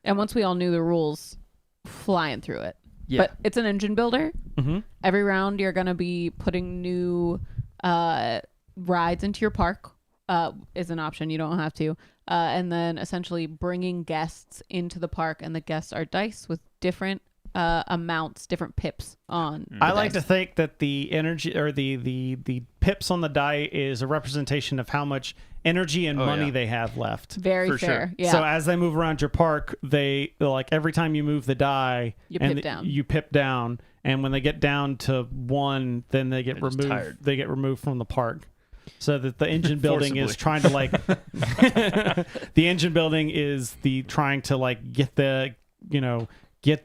And once we all knew the rules, flying through it. Yeah. But it's an engine builder. Mm-hmm. Every round, you're going to be putting new rides into your park. Is an option. You don't have to. And then essentially bringing guests into the park, and the guests are dice with different amounts, different pips on. I like to think that the energy or the pips on the die is a representation of how much energy and money yeah. they have left. Very For fair. sure. Yeah. So as they move around your park, they like every time you move the die, You and pip down. You pip down, and when they get down to 1, then they get They're just removed. tired. They get removed from the park. So that the engine building is Forcibly. trying to like the engine building is trying to like get the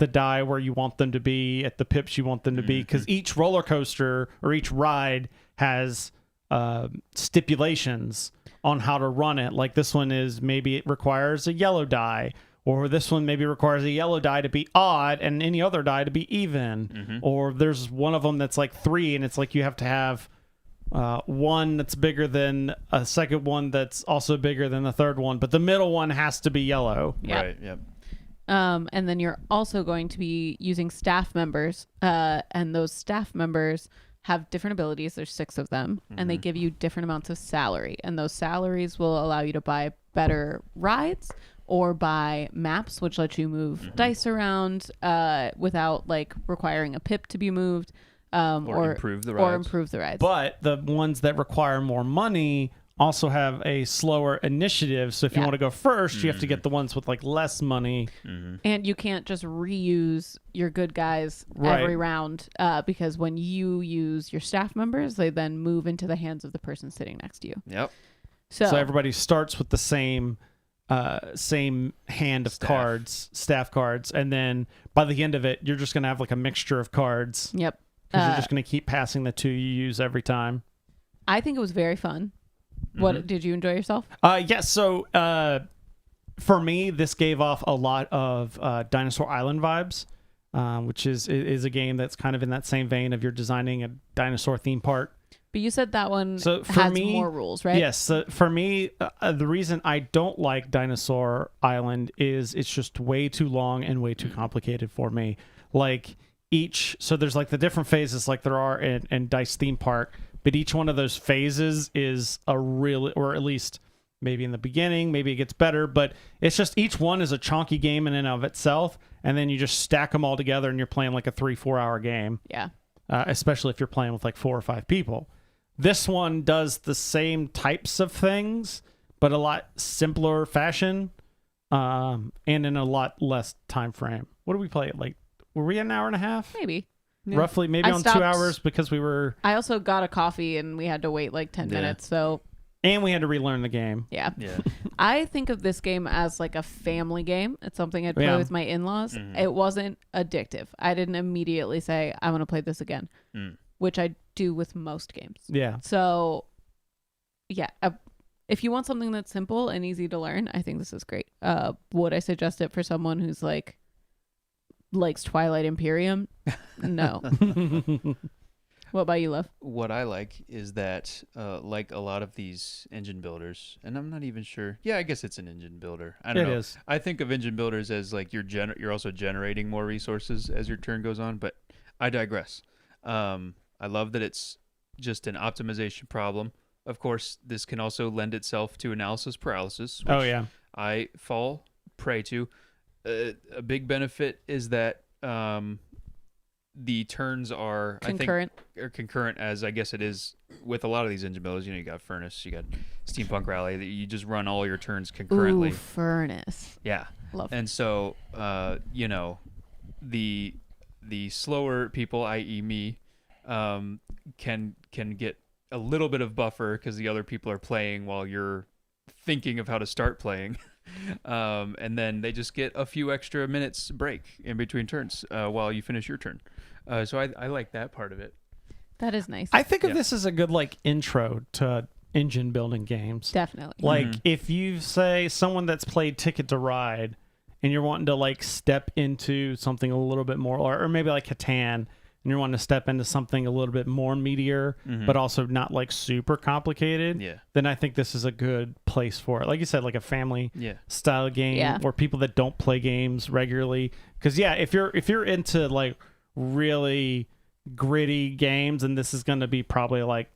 die where you want them to be at the pips you want them to be, because each roller coaster or each ride has stipulations on how to run it. Like this one is maybe it requires a yellow die, or this one maybe requires a yellow die to be odd and any other die to be even, or there's one of them that's like 3 and it's like you have to have one that's bigger than a second one that's also bigger than the third one, but the middle one has to be yellow. Yeah. Right. Yep. And then you're also going to be using staff members, and those staff members have different abilities. There's 6 of them, and they give you different amounts of salary, and those salaries will allow you to buy better rides or buy maps, which let you move dice around without like requiring a pip to be moved, Or improve the or rides. improve the rides. But the ones that require more money also have a slower initiative. So if you Yeah. want to go first, you have to get the ones with like less money. And you can't just reuse your good guys Right. every round, because when you use your staff members, they then move into the hands of the person sitting next to you. Yep. So, everybody starts with the same hand of cards, staff cards, and then by the end of it, you're just gonna have like a mixture of cards. yep. Because you're just gonna keep passing the 2 you use every time. I think it was very fun. What did you enjoy yourself? Yes. So for me, this gave off a lot of Dinosaur Island vibes, which is a game that's kind of in that same vein of you're designing a dinosaur theme park. But you said that one So for has me, more rules, right? Yes. So for me, the reason I don't like Dinosaur Island is it's just way too long and way too complicated for me. Like so there's like the different phases like there are in Dice Theme Park, but each one of those phases is a really, or at least maybe in the beginning, maybe it gets better, but it's just each one is a chunky game in and of itself, and then you just stack them all together and you're playing like a 3-4 hour game. Yeah. Especially if you're playing with like 4 or 5 people. This one does the same types of things, but a lot simpler fashion, and in a lot less time frame. What did we play? Like, were we an hour and a half? Maybe. Roughly, maybe I on stopped- 2 hours because we were, I also got a coffee and we had to wait like 10 minutes. So, and we had to relearn the game. yeah. Yeah. I think of this game as like a family game. It's something I'd play Yeah. with my in-laws. It wasn't addictive. I didn't immediately say, I want to play this again, which I do with most games. Yeah. So, yeah, if you want something that's simple and easy to learn, I think this is great. Would I suggest it for someone who's like likes Twilight Imperium? No. What about you, Love? What I like is that, like a lot of these engine builders, and I'm not even sure. Yeah, I guess it's an engine builder. I don't know. It is. I think of engine builders as like you're also generating more resources as your turn goes on, but I digress. I love that it's just an optimization problem. Of course, this can also lend itself to analysis paralysis, which Oh, yeah. I fall prey to. A big benefit is that the turns are Concurrent. I think, are concurrent, as I guess it is with a lot of these engine builders. You know, you got Furnace, you got Steampunk Rally. That you just run all your turns concurrently. Ooh, Furnace. Yeah, Love. and so you know, the slower people, i.e., me, can get a little bit of buffer because the other people are playing while you're thinking of how to start playing. And then they just get a few extra minutes break in between turns while you finish your turn. So I like that part of it. That is nice. I think of Yeah. this as a good like intro to engine building games. Definitely. Like if you say someone that's played Ticket to Ride and you're wanting to like step into something a little bit more, or maybe like Catan, and you're wanting to step into something a little bit more meatier, but also not like super complicated, Yeah. then I think this is a good place for it. Like you said, like a family Yeah. style game, Yeah. or people that don't play games regularly. Because yeah, if you're into like really gritty games, and this is going to be probably like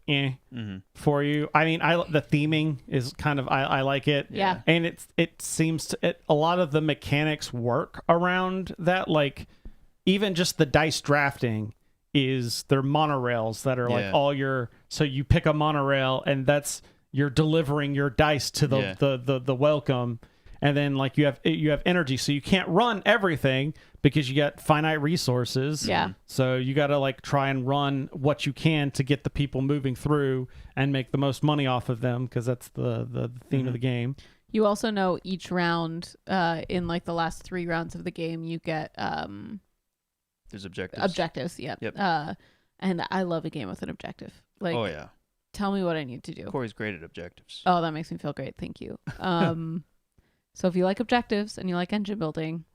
for you. I mean, the theming is kind of I like it. Yeah. And it seems to a lot of the mechanics work around that. Like even just the dice drafting is they're monorails that are Yeah. like all your, so you pick a monorail and that's you're delivering your dice to the welcome. And then like you have energy, so you can't run everything because you got finite resources. Yeah. So you got to like try and run what you can to get the people moving through and make the most money off of them, because that's the theme of the game. You also know each round, in like the last 3 rounds of the game, you get There's objectives. objectives. Yep. Yep. And I love a game with an objective. Like, Oh yeah. tell me what I need to do. Corey's great at objectives. Oh, that makes me feel great. Thank you. So if you like objectives and you like engine building,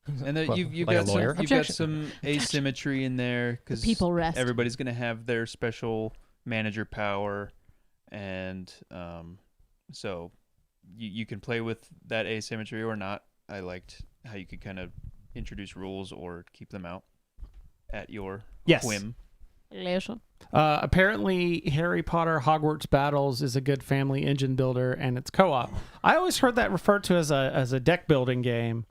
And then you've Like a got some, lawyer? you've got Objection. some asymmetry in there because people rest. everybody's gonna have their special manager power, and so you can play with that asymmetry or not. I liked how you could kind of introduce rules or keep them out at your whim. Leisure. Apparently, Harry Potter Hogwarts Battles is a good family engine builder, and it's co-op. I always heard that referred to as a deck building game.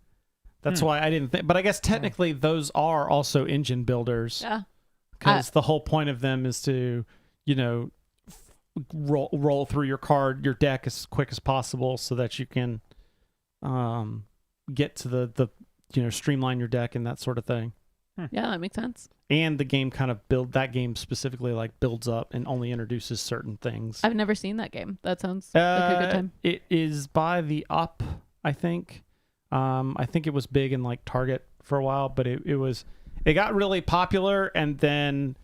That's why I didn't think. But I guess technically those are also engine builders. Yeah. Because the whole point of them is to, roll through your deck as quick as possible so that you can get to the streamline your deck and that sort of thing. Yeah, that makes sense. And the game kind of that game specifically like builds up and only introduces certain things. I've never seen that game. That sounds like a good time. It is by the Up, I think. I think it was big in like Target for a while, but it got really popular, and then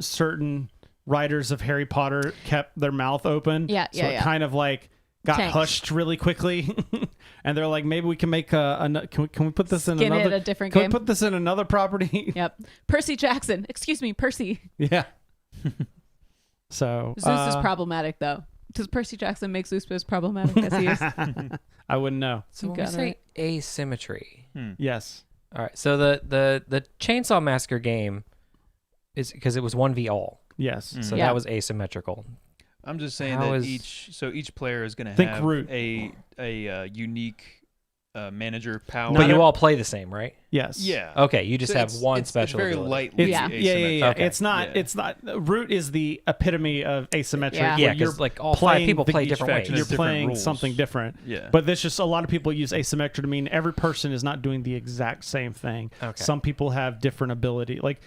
certain writers of Harry Potter kept their mouth open. Yeah, so it kind of like got Tanked. hushed really quickly, and they're like, maybe we can make can we put this in Skin it another a different can game. we put this in another property? Yep. Percy Jackson. Excuse me, Percy. Yeah. So Zeus is problematic, though. Does Percy Jackson make Zeus as problematic as he is? I wouldn't know. So You when we got it say right. asymmetry. Yes. All right. So the Chainsaw Massacre game is because it was 1v all. Yes. So Yeah. that was asymmetrical. I'm just saying How that is- each player is going to Think have root. a unique manager power. But you all play the same, right? Yes. Yeah. Okay, you just So have one it's special very ability. lightly It's, Yeah. yeah. Okay. It's not. Yeah. It's not. Root is the epitome of asymmetric. Yeah. where Yeah, you're because like all playing five people the- play each different faction ways. You're has different playing rules. something different. Yeah. But there's just a lot of people use asymmetric to mean every person is not doing the exact same thing. Okay. Some people have different ability. Like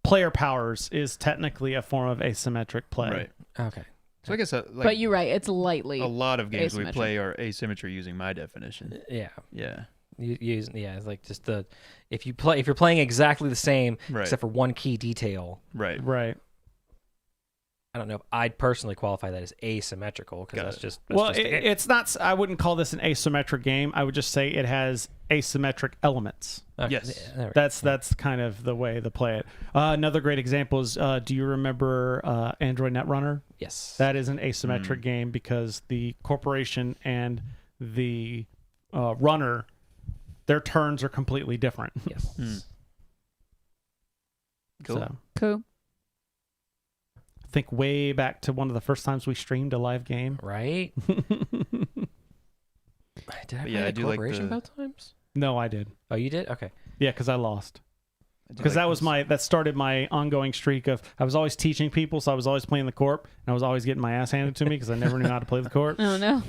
player powers is technically a form of asymmetric play. Right. Okay. So I guess But you're right. It's lightly. a lot of games we asymmetric. play are asymmetry using my definition. Yeah. Yeah. It's like just if you're playing exactly the same Right. except for one key detail. Right. Right. I don't know if I'd personally qualify that as asymmetrical because Got that's it. just Well, just a game. it's not. I wouldn't call this an asymmetric game. I would just say it has asymmetric elements. Okay, Yes. there we go. That's kind of the way to play it. Another great example is, do you remember Android Netrunner? Yes. That is an asymmetric game because the corporation and the runner, their turns are completely different. Yes. Cool. So, Cool. think way back to one of the first times we streamed a live game. Right? Did I play yeah, I the do like corporation the- both times? No, I did. Oh, you did? Okay. Yeah, because I lost. I do Because like that was this. that started my ongoing streak of I was always teaching people, so I was always playing the corp, and I was always getting my ass handed to me because I never knew how to play the corp. Oh no.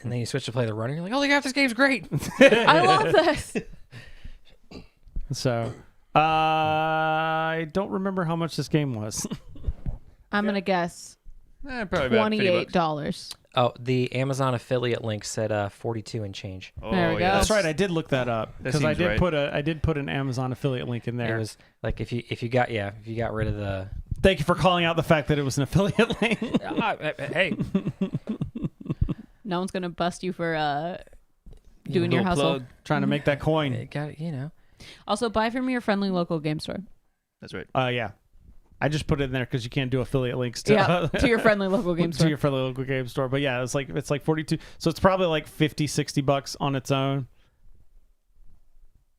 And then you switch to play the runner. You're like, holy crap, this game's great. I love this. So I don't remember how much this game was. I'm gonna guess Probably about $50. $28. Oh, the Amazon affiliate link said 42 and change. Oh, There we go. yeah, That's right. I did look that up That because I seems did right. I did put an Amazon affiliate link in there. It was like if you got rid of the Thank you for calling out the fact that it was an affiliate link. hey, No one's gonna bust you for doing your Little hustle. plug. Trying to make that coin. it got Also, buy from your friendly local game store. That's right. Yeah. I just put it in there because you can't do affiliate links to Yeah, to your friendly local game to store. your friendly local game store. But yeah, it's like 42. So it's probably like 50, 60 bucks on its own.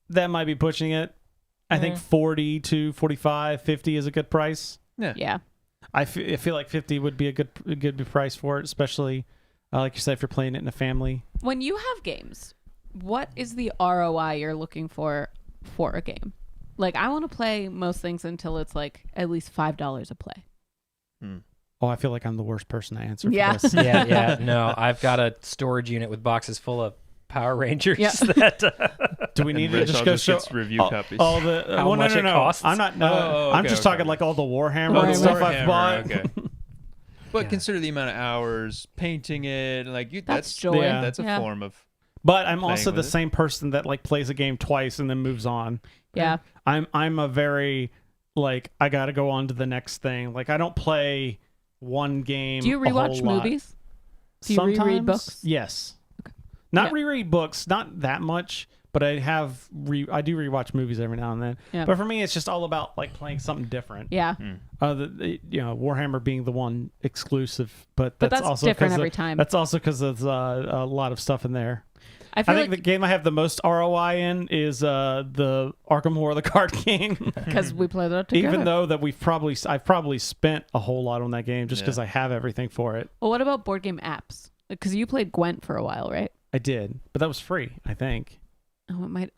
That might be pushing it. I think 40 to 45, 50 is a good price. Yeah. I feel like 50 would be a good price for it, especially like you said, if you're playing it in a family. When you have games, what is the ROI you're looking for a game? Like, I want to play most things until it's like at least $5 a play. Oh, I feel like I'm the worst person to answer Yeah. for this. yeah. No, I've got a storage unit with boxes full of Power Rangers. Yeah. That Do we need to Rich just all go just show gets review copies. all the How well, much no, it no. costs? I'm not. Oh, I'm okay, just okay. talking like all the Warhammer Warhammer. stuff I've Warhammer, bought. Okay. But Yeah. consider the amount of hours painting it. Like That's joy. Yeah. That's a Yeah. form of. But I'm Playing also the with it. same person that like plays a game twice and then moves on. Yeah. I'm a very like I got to go on to the next thing. Like I don't play one game. Do you a whole rewatch lot. movies? Do you reread Sometimes, books? Yes. Not Yeah. reread books, not that much, but I do rewatch movies every now and then. Yeah. But for me, it's just all about like playing something different. Yeah. Warhammer being the one exclusive, but But that's that's also different 'cause every of- time. That's also because there's a lot of stuff in there. I I feel think like the game I have the most ROI in is the Arkham Horror the card game. because we play that together. Even though that I've probably spent a whole lot on that game just Yeah. because I have everything for it. Well, what about board game apps? Because you played Gwent for a while, right? I did, but that was free. I think Oh, it might.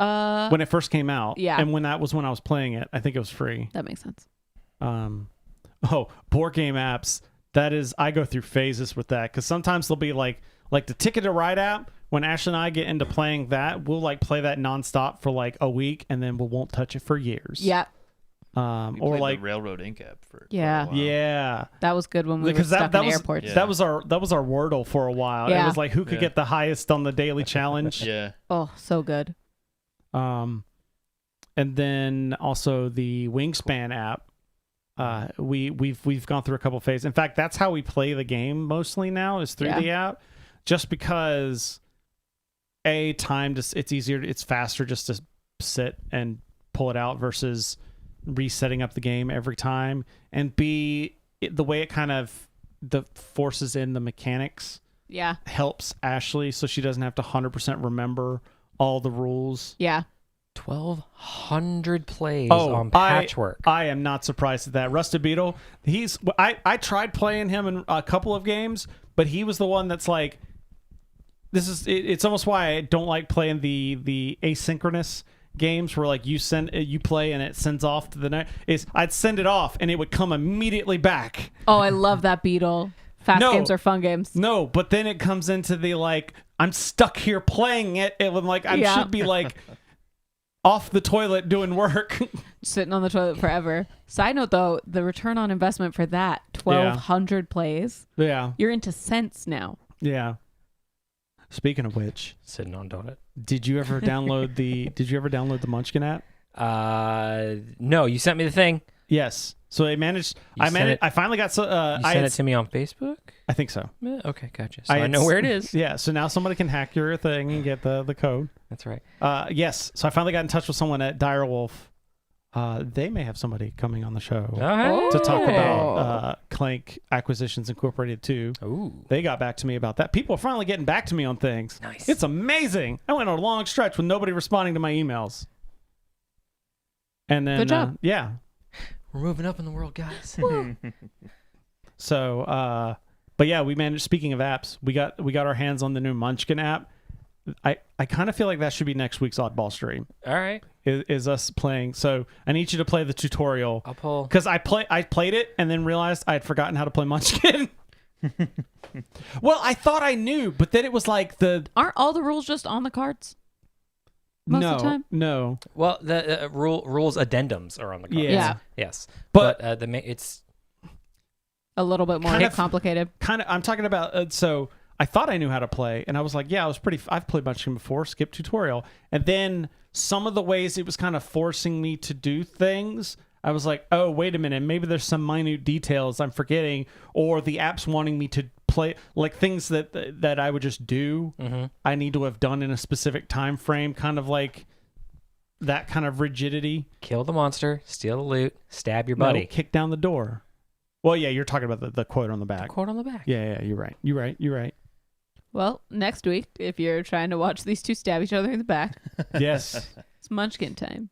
when it first came out. Yeah. and when I was playing it, I think it was free. That makes sense. Board game apps. That is, I go through phases with that because sometimes they'll be like the Ticket to Ride app when Ashley and I get into playing that, we'll like play that nonstop for like a week, and then we won't touch it for years. Yeah. We Or played like the Railroad Ink app for Yeah. quite a while. yeah. That was good when we were Because stuck that in was airports. Yeah. that was our Wordle for a while. It Yeah. was like who could Yeah. get the highest on the daily challenge. Yeah. Oh, so good. And then also the Wingspan app. We've gone through a couple phases. In fact, that's how we play the game mostly now is through the app, just because it's easier, it's faster just to sit and pull it out versus resetting up the game every time, and B, the way it kind of forces in the mechanics Yeah. helps Ashley so she doesn't have to 100% remember all the rules. Yeah. 1,200 plays on Patchwork. I am not surprised at that. Rusted Beetle, I tried playing him in a couple of games, but he was the one that's like, it's almost why I don't like playing the asynchronous games where like you play and it sends off to the next. I'd send it off and it would come immediately back. Oh, I love that Beetle. Fast games are fun games. No, but then it comes into the like, I'm stuck here playing it. It would like, I should be like off the toilet doing work. Sitting on the toilet forever. Side note though, the return on investment for that 1,200 plays. Yeah. You're into cents now. Yeah. Speaking of which, Sitting on donut. did you ever download the Munchkin app? No, you sent me the thing. Yes. So I managed. You sent it- I finally got. You sent it to me on Facebook? I think so. Yeah, okay, gotcha. So I know where it is. Yeah. So now somebody can hack your thing and get the code. That's right. Yes. So I finally got in touch with someone at Direwolf. They may have somebody coming on the show to talk about Clank Acquisitions Incorporated 2. Ooh. They got back to me about that. People are finally getting back to me on things. Nice. It's amazing. I went on a long stretch with nobody responding to my emails. And then, Good job. Yeah. We're moving up in the world, guys. So, but yeah, we managed. Speaking of apps, we got our hands on the new Munchkin app. I kind of feel like that should be next week's Oddball stream. All right. Is us playing. So I need you to play the tutorial. I'll pull. Because I played it and then realized I had forgotten how to play Munchkin. Well, I thought I knew, but then it was like Aren't all the rules just on the cards? Most of the time? No. Well, the rules addendums are on the cards. Yeah. Yes. But it's A little bit more Kind of- complicated. I'm talking about so I thought I knew how to play, and I was like, yeah, I've played Munchkin before, skip tutorial. And then some of the ways it was kind of forcing me to do things, I was like, oh, wait a minute, maybe there's some minute details I'm forgetting, or the app's wanting me to play like things that I would just do. Mm-hmm. I need to have done in a specific time frame, kind of like that kind of rigidity. kill the monster, steal the loot, stab your No, buddy. kick down the door. Well, yeah, you're talking about the quote on the back. Quote on the back. Yeah, you're right. Well, next week, if you're trying to watch these two stab each other in the back, Yes. it's Munchkin time.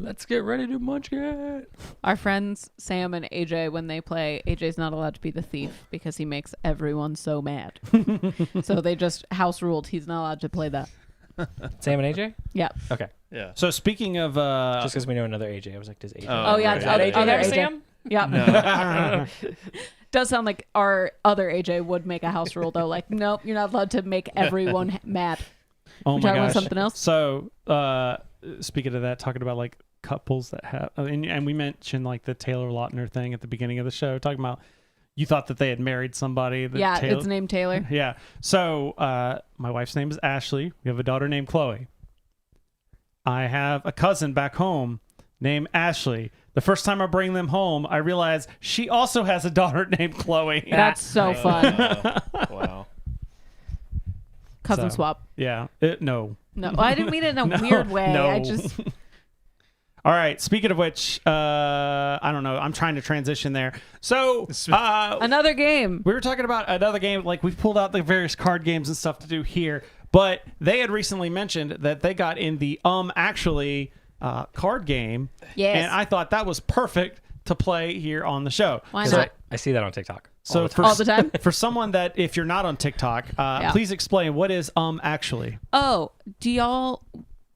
Let's get ready to Munchkin. Our friends Sam and AJ, when they play, AJ's not allowed to be the thief because he makes everyone so mad. So they just house ruled. He's not allowed to play that. Sam and AJ? Yeah. Okay. Yeah. So speaking of Just because we know another AJ, I was like, does AJ? Oh, yeah, it's right. other AJ there, AJ. Sam? Yeah. No. Does sound like our other AJ would make a house rule, though. Like, nope, you're not allowed to make everyone mad. oh We my talking about gosh, something else? So speaking of that, talking about like couples that have, and we mentioned like the Taylor Lautner thing at the beginning of the show, talking about you thought that they had married somebody. That Yeah, Taylor, it's named Taylor. Yeah. So my wife's name is Ashley. We have a daughter named Chloe. I have a cousin back home named Ashley. The first time I bring them home, I realize she also has a daughter named Chloe. That's so fun. Wow. Cousin So, swap. Yeah. No. No, I didn't mean it in a No, weird way. no. I just All right. Speaking of which, I don't know. I'm trying to transition there. So another game. we were talking about another game. Like we've pulled out the various card games and stuff to do here, but they had recently mentioned that they got in the actually card game. Yes. And I thought that was perfect to play here on the show. Why So- not? I see that on TikTok. So for, All the time? for someone that, if you're not on TikTok, please explain what is actually. Oh, do y'all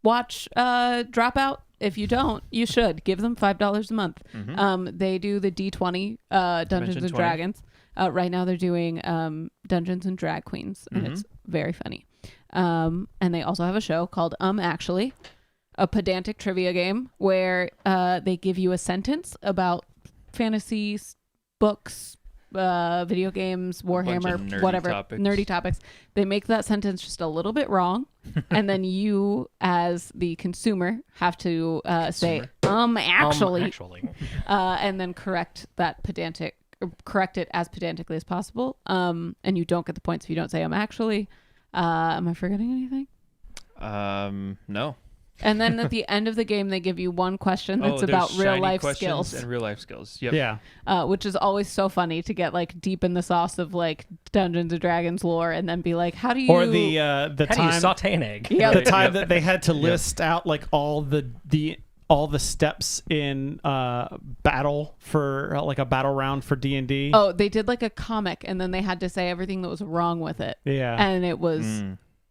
watch Dropout? If you don't, you should give them $5 a month. They do the D20 Dungeons and 20. Dragons. Right now they're doing Dungeons and Drag Queens, and it's very funny. And they also have a show called Actually, a pedantic trivia game where they give you a sentence about fantasy books, video games, Warhammer, nerdy topics. They make that sentence just a little bit wrong, and then you, as the consumer, have to say actually, and then correct it as pedantically as possible. And you don't get the points if you don't say actually. Am I forgetting anything? No. And then at the end of the game, they give you one question that's about real life skills and real life skills. Yep. Yeah. Which is always so funny to get like deep in the sauce of like Dungeons and Dragons lore, and then be like, how do you? Or the How do you time saute an egg? Yeah. the time that they had to list out like all the steps in battle for like a battle round for D&D. Oh, they did like a comic, and then they had to say everything that was wrong with it. Yeah. And it was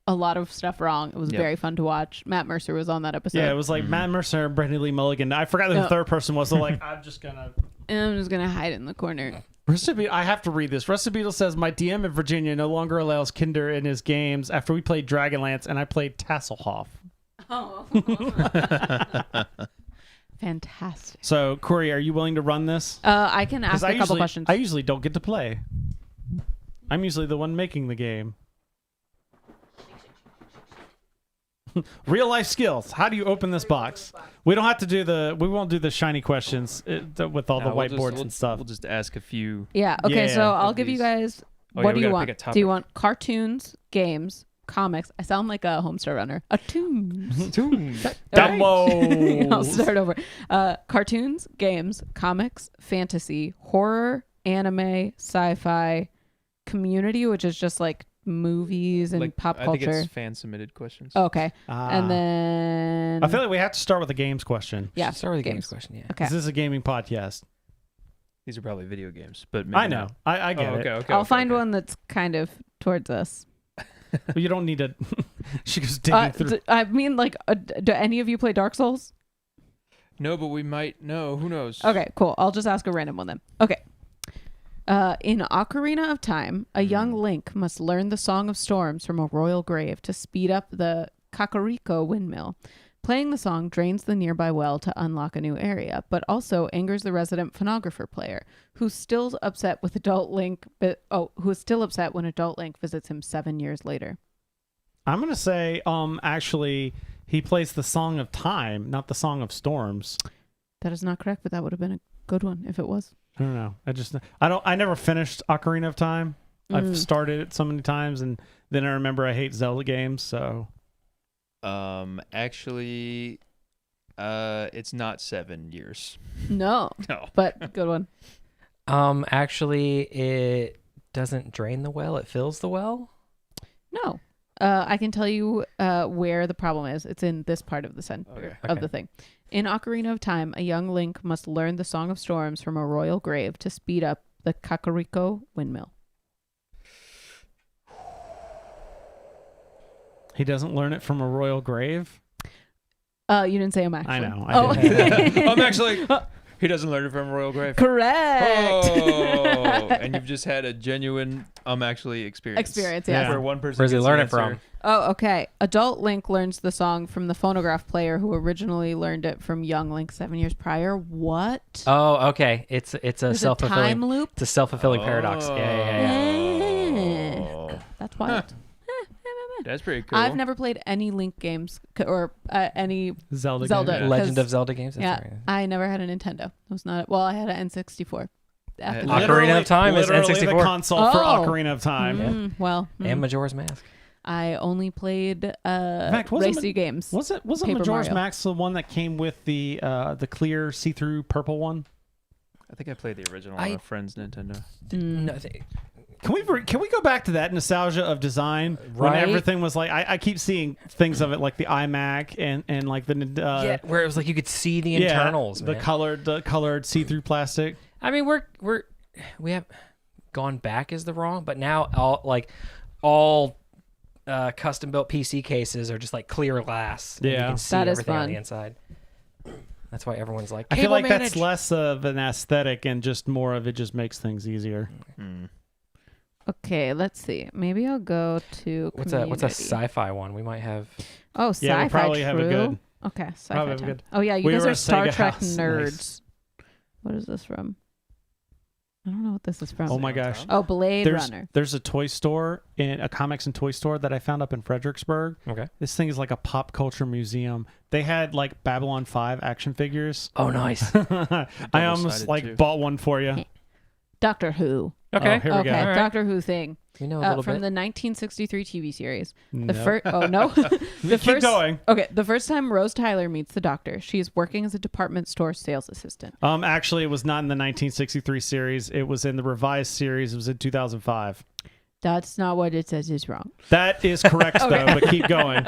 a lot of stuff wrong. It was Yep. very fun to watch. Matt Mercer was on that episode. Yeah, it was like Matt Mercer and Brandon Lee Mulligan. I forgot who the third person was. So like, I'm just gonna hide in the corner. I have to read this. Rusty Beetle says, my DM in Virginia no longer allows Kinder in his games after we played Dragonlance and I played Tasselhoff. Oh. Fantastic. So, Corey, are you willing to run this? I can ask a couple questions. I usually don't get to play. I'm usually the one making the game. Real life skills. How do you open this box? We don't have to do we won't do the shiny questions with all the whiteboards and stuff. We'll just ask a few. Yeah. Okay. Yeah. So I'll give you guys. Oh, What yeah, do we you gotta want? pick a topic. Do you want cartoons, games, comics? I sound like a Homestar Runner. A tunes. Dumbo. I'll start over. Cartoons, games, comics, fantasy, horror, anime, sci-fi, community, which is just like movies and pop I culture. think it's fan submitted questions. Okay. And then I feel like we have to start with a games question. yeah, Start with the games question. Yeah. Okay. This is a gaming podcast. These are probably video games, but maybe I know. not. I get it. Okay. I'll find one that's kind of towards us. But you don't need to. She goes digging through. I mean, like, do any of you play Dark Souls? No, but we might know. Who knows? Okay, cool. I'll just ask a random one then. Okay. In Ocarina of Time, a young Link must learn the Song of Storms from a royal grave to speed up the Kakariko windmill. Playing the song drains the nearby well to unlock a new area, but also angers the resident phonographer player, who's still upset with adult Link. Who is still upset when adult Link visits him 7 years later. I'm gonna say, actually, he plays the Song of Time, not the Song of Storms. That is not correct, but that would have been a good one if it was. I don't know. I never finished Ocarina of Time. I've started it so many times, and then I remember I hate Zelda games. So, actually, it's not 7 years. No, but good one. Actually, it doesn't drain the well; it fills the well. No. I can tell you where the problem is. It's in this part of the center of the thing. In Ocarina of Time, a young Link must learn the Song of Storms from a royal grave to speed up the Kakariko windmill. he doesn't learn it from a royal grave. You didn't say actually. I know. Oh. I'm actually. He doesn't learn it from a royal grave. Correct. Oh, and you've just had a genuine actually experience. Experience, yes. Where one person Where's he gets learn the it from? answer. Oh, okay. Adult Link learns the song from the phonograph player who originally learned it from young Link 7 years prior. What? Oh, okay. It's a There's a self-fulfilling time loop? It's a self-fulfilling paradox. Yeah. Oh. That's wild. That's pretty cool. I've never played any Link games or any Zelda. Zelda. Game. Legend of Zelda games. That's yeah, right. I never had a Nintendo. It was not. Well, I had an N64. After that. Ocarina of Time is literally N64. the console for Oh. Ocarina of Time. Well, And Majora's Mask. I only played fact, wasn't racy games. Wasn't Paper Majora's Mario. Max the one that came with the clear see-through purple one? I think I played the original on a friend's Nintendo. No, Can we go back to that nostalgia of design when Right? everything was like I keep seeing things of it like the iMac and like the yeah, where it was like you could see the internals. the man. colored see-through plastic. I mean, we have gone back is the wrong, but now all custom built PC cases are just like clear glass. And you Yeah. can see That is everything on fun. the inside. That's why everyone's like, I feel cable like manage. that's less of an aesthetic and just more of it just makes things easier. Okay, let's see. Maybe I'll go to What's a Community. sci-fi one? We might have. Oh, sci-fi. Yeah, we probably true. have a good. Okay, Probably sci-fi have a time. good- Oh yeah, you We guys were are a Star Sega Trek house. nerds. Nice. What is this from? I don't know what this is from. Oh my gosh. Oh, Blade Runner. There's a toy store, a comics and toy store that I found up in Fredericksburg. Okay. This thing is like a pop culture museum. They had like Babylon 5 action figures. Oh, nice. I almost Double-sided, like too. bought one for you. Doctor Who. Okay. Oh, here we Okay, go. All right. Doctor Who thing. We know a little From bit. the 1963 TV series. The Nope. first. Oh no. The Keep going. Okay, the first time Rose Tyler meets the Doctor, she is working as a department store sales assistant. Actually, it was not in the 1963 series. It was in the revised series. It was in 2005. That's not what it says. It's wrong. That is correct, though, but keep going.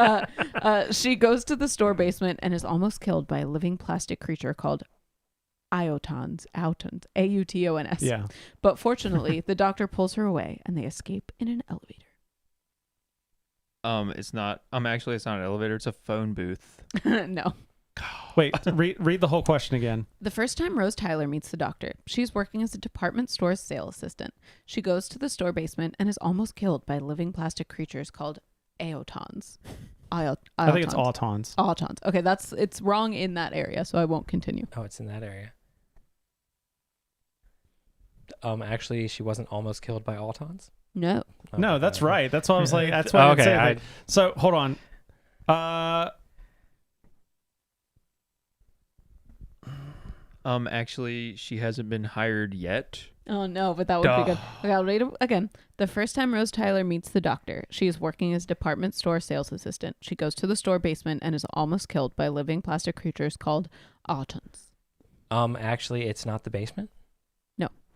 She goes to the store basement and is almost killed by a living plastic creature called Autons, Autons, Yeah. But fortunately, the Doctor pulls her away and they escape in an elevator. It's not. Actually, it's not an elevator. It's a phone booth. No. Wait, read the whole question again. The first time Rose Tyler meets the Doctor, she's working as a department store sales assistant. She goes to the store basement and is almost killed by living plastic creatures called Autons. I think it's Autons. Autons. Okay, it's wrong in that area, so I won't continue. Oh, it's in that area. Actually, she wasn't almost killed by Autons. No. No, Okay. that's right. That's why I was like, that's why I Okay, say that. So, hold on. Actually, she hasn't been hired yet. Oh no, but that would be good. Okay, I'll read it again. The first time Rose Tyler meets the Doctor, she is working as department store sales assistant. She goes to the store basement and is almost killed by living plastic creatures called Autons. Actually, it's not the basement.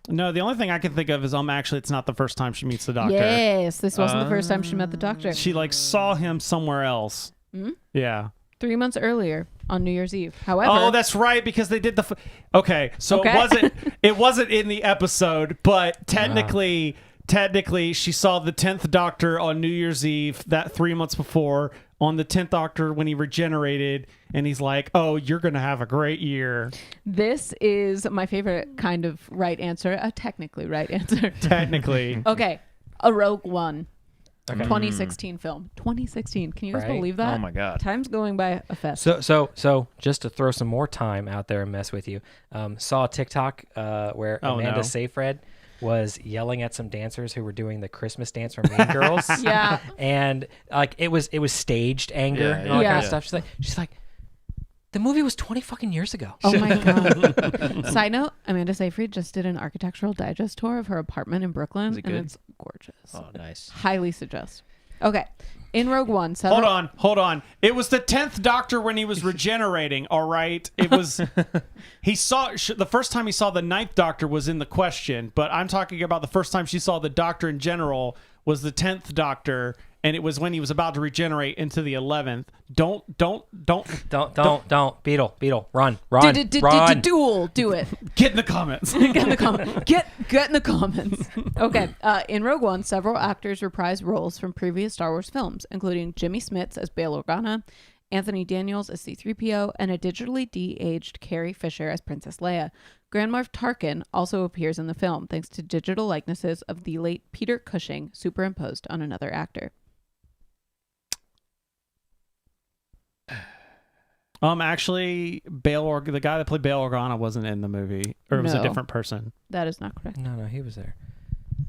No, the only thing I can think of is actually it's not the first time she meets the Doctor. Yes, this wasn't the first time she met the Doctor. She like saw him somewhere else. Hmm? Yeah. 3 months earlier on New Year's Eve. However, Oh, that's right, because they did the. Okay, so Okay. it wasn't in the episode, but technically, she saw the 10th Doctor on New Year's Eve that 3 months before. On the 10th Doctor when he regenerated, and he's like, "Oh, you're gonna have a great year." this is my favorite kind of right answer, a technically right answer. Technically, Okay, a Rogue One. Okay. 2016 film. 2016. Can you guys Right. believe that? Oh my god. Time's going by a fast. So just to throw some more time out there and mess with you, saw a TikTok where Oh, Amanda no. Seyfried was yelling at some dancers who were doing the Christmas dance from Mean Girls. Yeah. And like it was staged anger Yeah, and all that kind of yeah. stuff. She's like, the movie was 20 fucking years ago. Oh my god. Side note, Amanda Seyfried just did an architectural digest tour of her apartment in Brooklyn, Is it and good? it's gorgeous. Oh, nice. Highly suggest. Okay. In Rogue One, several... hold on. It was the 10th Doctor when he was regenerating. All right, it was. He saw the first time he saw the 9th Doctor was in the question, but I'm talking about the first time she saw the Doctor in general was the 10th Doctor, and it was when he was about to regenerate into the 11th. Don't. Beetle, run. Duel. Do it. Get in the comments. Get in the comments. Get in the comments. Okay. In Rogue One, several actors reprise roles from previous Star Wars films, including Jimmy Smits as Bail Organa, Anthony Daniels as C-3PO, and a digitally de-aged Carrie Fisher as Princess Leia. Grand Moff Tarkin also appears in the film, thanks to digital likenesses of the late Peter Cushing superimposed on another actor. Actually, the guy that played Bail Organa wasn't in the movie, or it was a No. different person. That is not correct. No, he was there.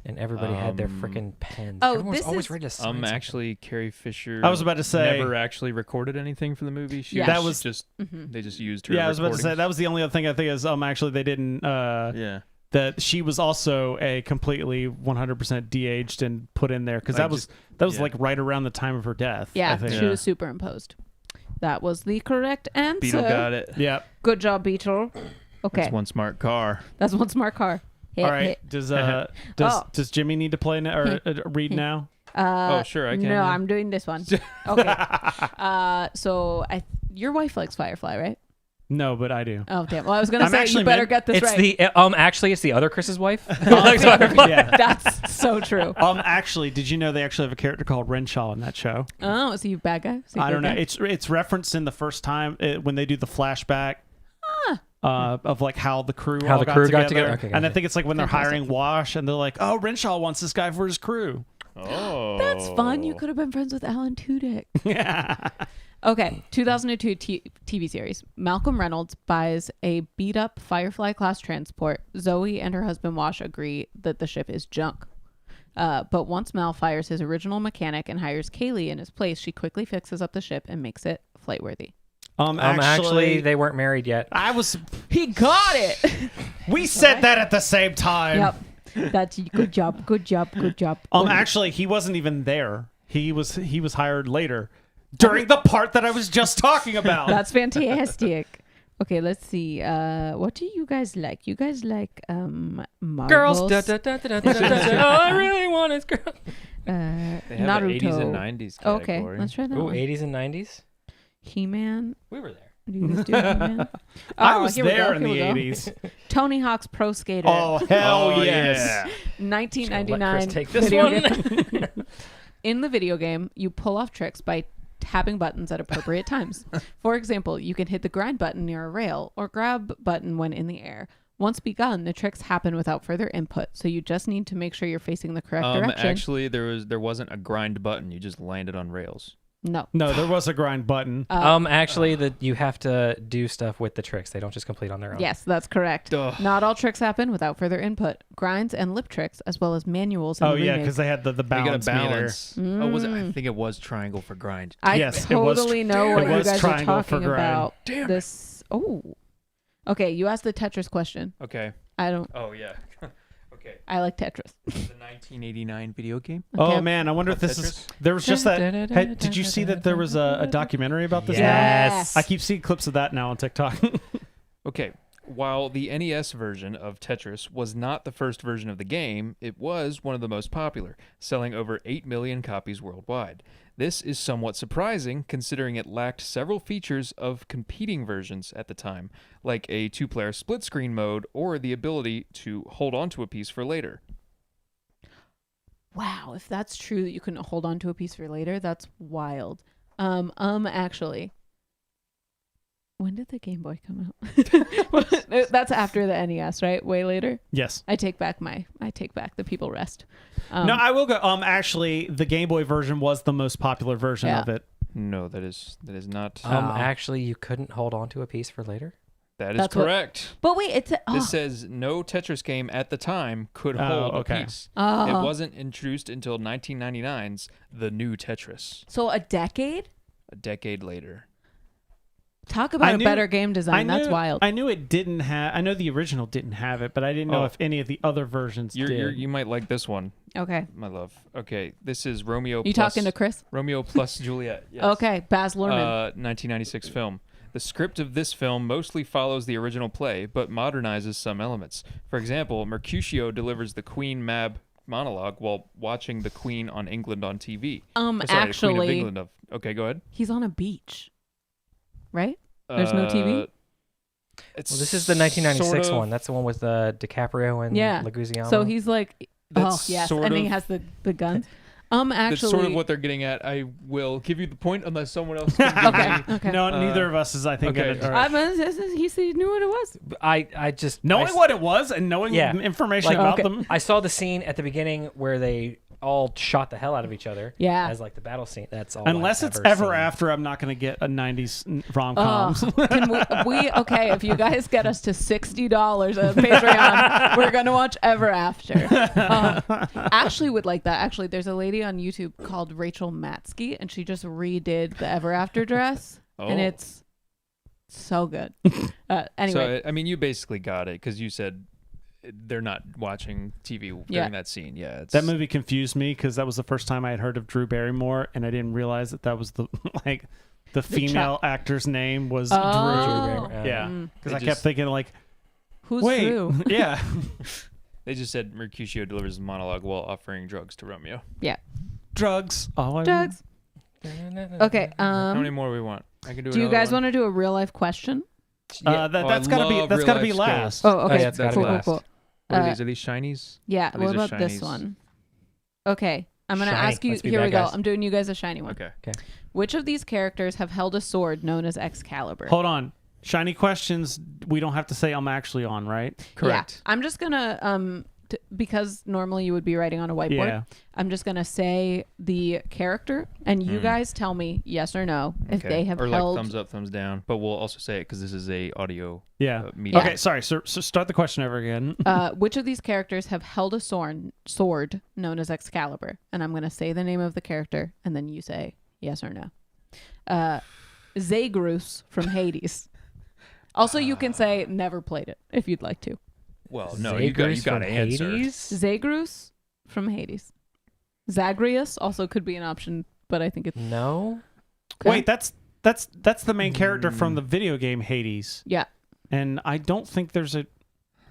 And everybody had their freaking pens. Oh, Everyone's this always is- ready to sign something. Actually, Carrie Fisher. I was about to say- never actually recorded anything for the movie. Yeah. That was- just Mhm. they just used her. Yeah, I was about to say recordings. that was the only other thing I think is actually they didn't. Yeah. That she was also a completely 100% de-aged and put in there because Like that was yeah. like right around the time of her death. I Yeah, think. she was superimposed. That was the correct answer. Beetle got it. Yeah. Good job, Beetle. Okay, That's one smart car. that's one smart car. All right. Does Jimmy need to play now or read now? Oh, sure, I can, No, yeah. I'm doing this one. Okay. So your wife likes Firefly, right? No, but I do. Oh damn. Well, I was gonna I'm say actually you better meant- get this It's right. actually it's the other Chris's wife. Yeah. That's so true. Actually, did you know they actually have a character called Renshaw in that show? Oh, is he a bad guy? Is he a I good don't know. guy? It's referenced in the first time when they do the flashback. of like how the crew How all the got crew together. got together? Okay, And I gotcha. think it's like when they're Fantastic. hiring Wash, and they're like, "Oh, Renshaw wants this guy for his crew." Oh, That's fun. You could have been friends with Alan Tudyk. Yeah. Okay, 2002 TV series. Malcolm Reynolds buys a beat-up Firefly-class transport. Zoe and her husband Wash agree that the ship is junk. But once Mal fires his original mechanic and hires Kaylee in his place, she quickly fixes up the ship and makes it flight-worthy. Actually, they weren't married yet. I was. He got it! We said that at the same time. Yep. That's good job. Good job. Good job. Actually, he wasn't even there. He was hired later, during the part that I was just talking about. That's fantastic. Okay, let's see. What do you guys like? You guys like marbles? Girls. Da, da, da, da, da, da, da, da. All I really want is girls. They have Naruto. an 80s and 90s Okay, category. let's try that Ooh, one. 80s and 90s. He-Man. We were there. Do you guys do He-Man? I was here we go, there in here the we go. 80s. Tony Hawk's Pro Skater. Oh, hell Oh, yes. yeah. 1999 Let Chris take this video one. game. In the video game, you pull off tricks by tapping buttons at appropriate times. For example, you can hit the grind button near a rail or grab button when in the air. Once begun, the tricks happen without further input, so you just need to make sure you're facing the correct direction. Actually, there wasn't a grind button. You just landed on rails. No. No, there was a grind button. Actually, you have to do stuff with the tricks. They don't just complete on their own. Yes, that's correct. Ugh. Not all tricks happen without further input. Grinds and lip tricks, as well as manuals. In Oh, the yeah, remake. because they had the You balance, got to meter. balance. Oh, was it? I think it was triangle for grind. I Yes, it was- totally know it what you was guys are triangle for talking grind. about. Damn This. Oh. Okay, you asked the Tetris question. Okay. I don't. Oh yeah. Okay. I like Tetris. The 1989 video game. Oh, Okay. man, I wonder if this is... Tetris? There was just that... Hey, did you see that there was a documentary about this? Yes. I keep seeing clips of that now on TikTok. Okay. While the NES version of Tetris was not the first version of the game, it was one of the most popular, selling over 8 million copies worldwide. This is somewhat surprising, considering it lacked several features of competing versions at the time, like a two-player split-screen mode or the ability to hold onto a piece for later. Wow, if that's true that you can hold on to a piece for later, that's wild. Actually, when did the Game Boy come out? That's after the NES, right? Way later. Yes. I take back the people rest. No, I will go... actually, the Game Boy version was the most popular version Yeah. of it. No, that is not. Actually, you couldn't hold on to a piece for later. That is That's what- correct. But wait, it's This says no Tetris game at the time could hold okay. a piece. Oh. It wasn't introduced until 1999's The New Tetris, so a decade. a decade later. Talk about I a knew- better game design. That's wild. I knew it didn't have... I know the original didn't have it, but I didn't know Oh. if any of the other versions did. You might like this one, Okay. my love. Okay, this is Romeo. You plus, talking to Chris? Romeo plus Juliet. Yes. Okay, Baz Luhrmann. 1996 film. The script of this film mostly follows the original play, but modernizes some elements. For example, Mercutio delivers the Queen Mab monologue while watching the Queen on England on TV. Sorry, the Queen of Actually, England of. Okay, go ahead. he's on a beach, right? There's no TV? It's Well, this is the 1996 sort of- one. That's the one with DiCaprio and Yeah. Leguizamo. So he's like, That's yes, sort and he of- has the guns. That's Actually, sort of what they're getting at. I will give you the point unless someone else can give me. okay. No, neither of us is, I think... okay. gonna- He knew what it was. I just knowing what it was and knowing Yeah. information Like, about okay. them... I saw the scene at the beginning where they all shot the hell out of each other. Yeah. As like the battle scene. That's all. Unless I've it's ever ever seen. after, I'm not going to get a 90s rom-coms. Can we okay, if you guys get us to $60 on Patreon, we're gonna watch Ever After. Ashley would like that. Actually, there's a lady on YouTube called Rachel Matsky, and she just redid the Ever After dress, and Oh. it's so good. Anyway, So I mean, you basically got it because you said they're not watching TV during Yeah. that scene. Yeah, it's, That movie confused me because that was the first time I had heard of Drew Barrymore, and I didn't realize that was the like the female actor's name was Oh. Drew. Drew. Yeah, Mm. because They I kept just- thinking like, who's wait, Drew? yeah, They just said Mercutio delivers a monologue while offering drugs to Romeo. Yeah, drugs. Oh, drugs. Okay. How many more we want? I can do. Do you another guys one. want to do a real life question? That's I gotta be love that's gotta be real-life last. skills. Oh, okay. yeah, it's gotta cool, be cool, last. cool. What are these? Are these shinies? Yeah. Oh, What these are about this shinies. one? Okay. I'm gonna Shiny. ask you. Let's be Here we bad go. guys. I'm doing you guys a shiny one. Okay. Which of these characters have held a sword known as Excalibur? Hold on. Shiny questions, we don't have to say I'm actually on, right? Correct. Yeah. I'm just gonna because normally you would be writing on a whiteboard. Yeah. I'm just gonna say the character, and you guys tell me yes or no if they have or held. like thumbs up, thumbs down. But we'll also say it because this is a audio Yeah. medium. Okay, sorry. So start the question over again. Which of these characters have held a sword known as Excalibur? And I'm gonna say the name of the character, and then you say yes or no. Zagreus from Hades. Also, you can say never played it if you'd like to. Well, no, you got to answer. Zagreus from Hades. Zagreus also could be an option, but I think it's No. okay. Wait, that's the main character from the video game Hades. Yeah. And I don't think there's a... I'm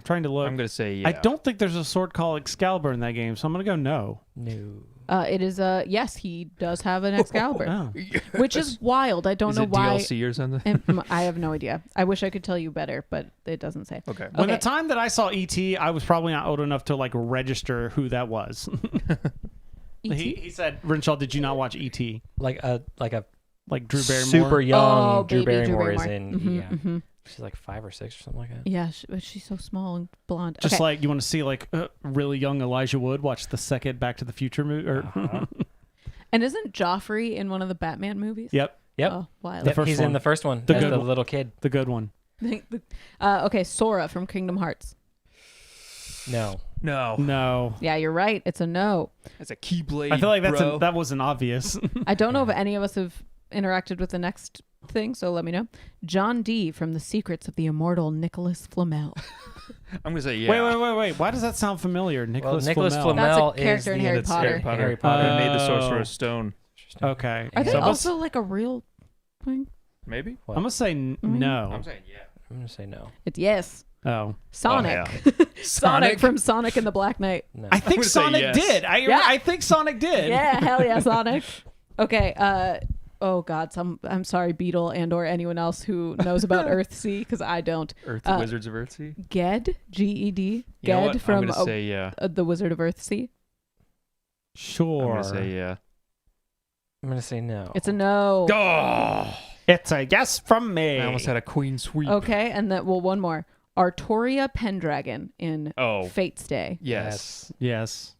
trying to look. I'm gonna say yeah. I don't think there's a sword called Excalibur in that game, so I'm going to go no. No. It is yes, he does have an Excalibur, Oh. which is wild. I don't Is know it why. DLC or something? I have no idea. I wish I could tell you better, but it doesn't say. Okay. When the Okay. time that I saw E.T., I was probably not old enough to like register who that was. E.T.? He said, Renshaw, did you not watch E.T.? Like a Like Drew Barrymore? super young Oh, Drew baby Drew Barrymore is Barrymore. in. Mhm, Yeah. mhm. She's like 5 or 6 or something like that. Yeah, but she's so small and blonde. Just Okay. like you want to see like really young Elijah Wood watch the second Back to the Future movie. And isn't Joffrey in one of the Batman movies? Yep, Yep. Oh, wild. The Yep, first he's one. in the first one. The as good the one. little kid. the good one. Okay, Sora from Kingdom Hearts. No. No, No, Yeah, you're right. It's a no. that's a Keyblade. I feel like bro. that wasn't obvious. I don't know if any of us have interacted with the next thing, so let me know. John Dee from The Secrets of the Immortal Nicholas Flamel. I'm gonna say yeah. Wait. Why does that sound familiar? Nicholas Nicholas Flamel. Flamel That's a character is in the Harry that's Potter. Harry Potter. He made the Oh. Sorcerer's Stone. Okay. Are they So also like a real thing? Maybe. I'm gonna say no. I'm saying yeah. I'm gonna say no. It's yes. Oh, Sonic. yeah. Sonic from Sonic and the Black Knight. No. I think gonna say Sonic yes. did. Yeah. I think Sonic did. Yeah, hell yeah, Sonic. Okay, oh god, I'm sorry, Beetle and or anyone else who knows about Earthsea, because I don't. Wizards of Earthsea. Ged, G-E-D, You know Ged what? from I'm gonna say yeah. the Wizard of Earthsea. Sure. I'm gonna say yeah. I'm gonna say no. It's a no. Oh, It's a yes from me. I almost had a queen sweep. Okay, and then one more. Artoria Pendragon in Oh, Fate's Day. yes. Yes.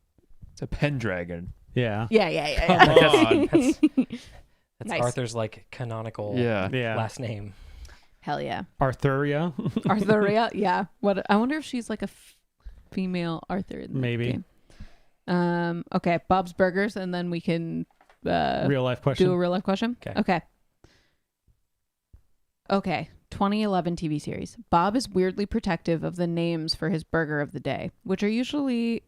It's a Pendragon. Yeah. Yeah. Come on. That's Nice. Arthur's like canonical Yeah. Yeah. last name. Hell yeah. Arthuria. Arthuria, yeah. What? I wonder if she's like a female Arthur in the Maybe. game. Okay, Bob's Burgers, and then we can Real life question. do a real life question. Okay. Okay. 2011 TV series. Bob is weirdly protective of the names for his burger of the day, which usually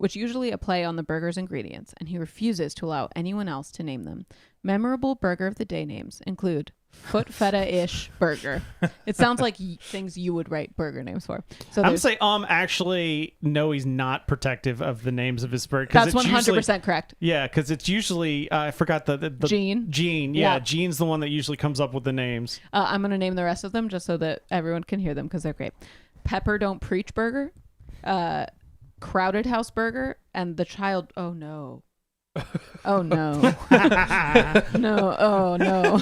a play on the burger's ingredients, and he refuses to allow anyone else to name them. Memorable burger of the day names include foot feta-ish burger. It sounds like things you would write burger names for. So I'm there's- saying actually no, he's not protective of the names of his bird. that's 100% correct. Yeah, because it's usually I forgot the Gene. Gene, Yeah. Gene's the one that usually comes up with the names. I'm going to name the rest of them just so that everyone can hear them because they're great. Pepper Don't Preach Burger, Crowded House Burger, and the Child... Oh, no. Oh, no. No. Oh, no.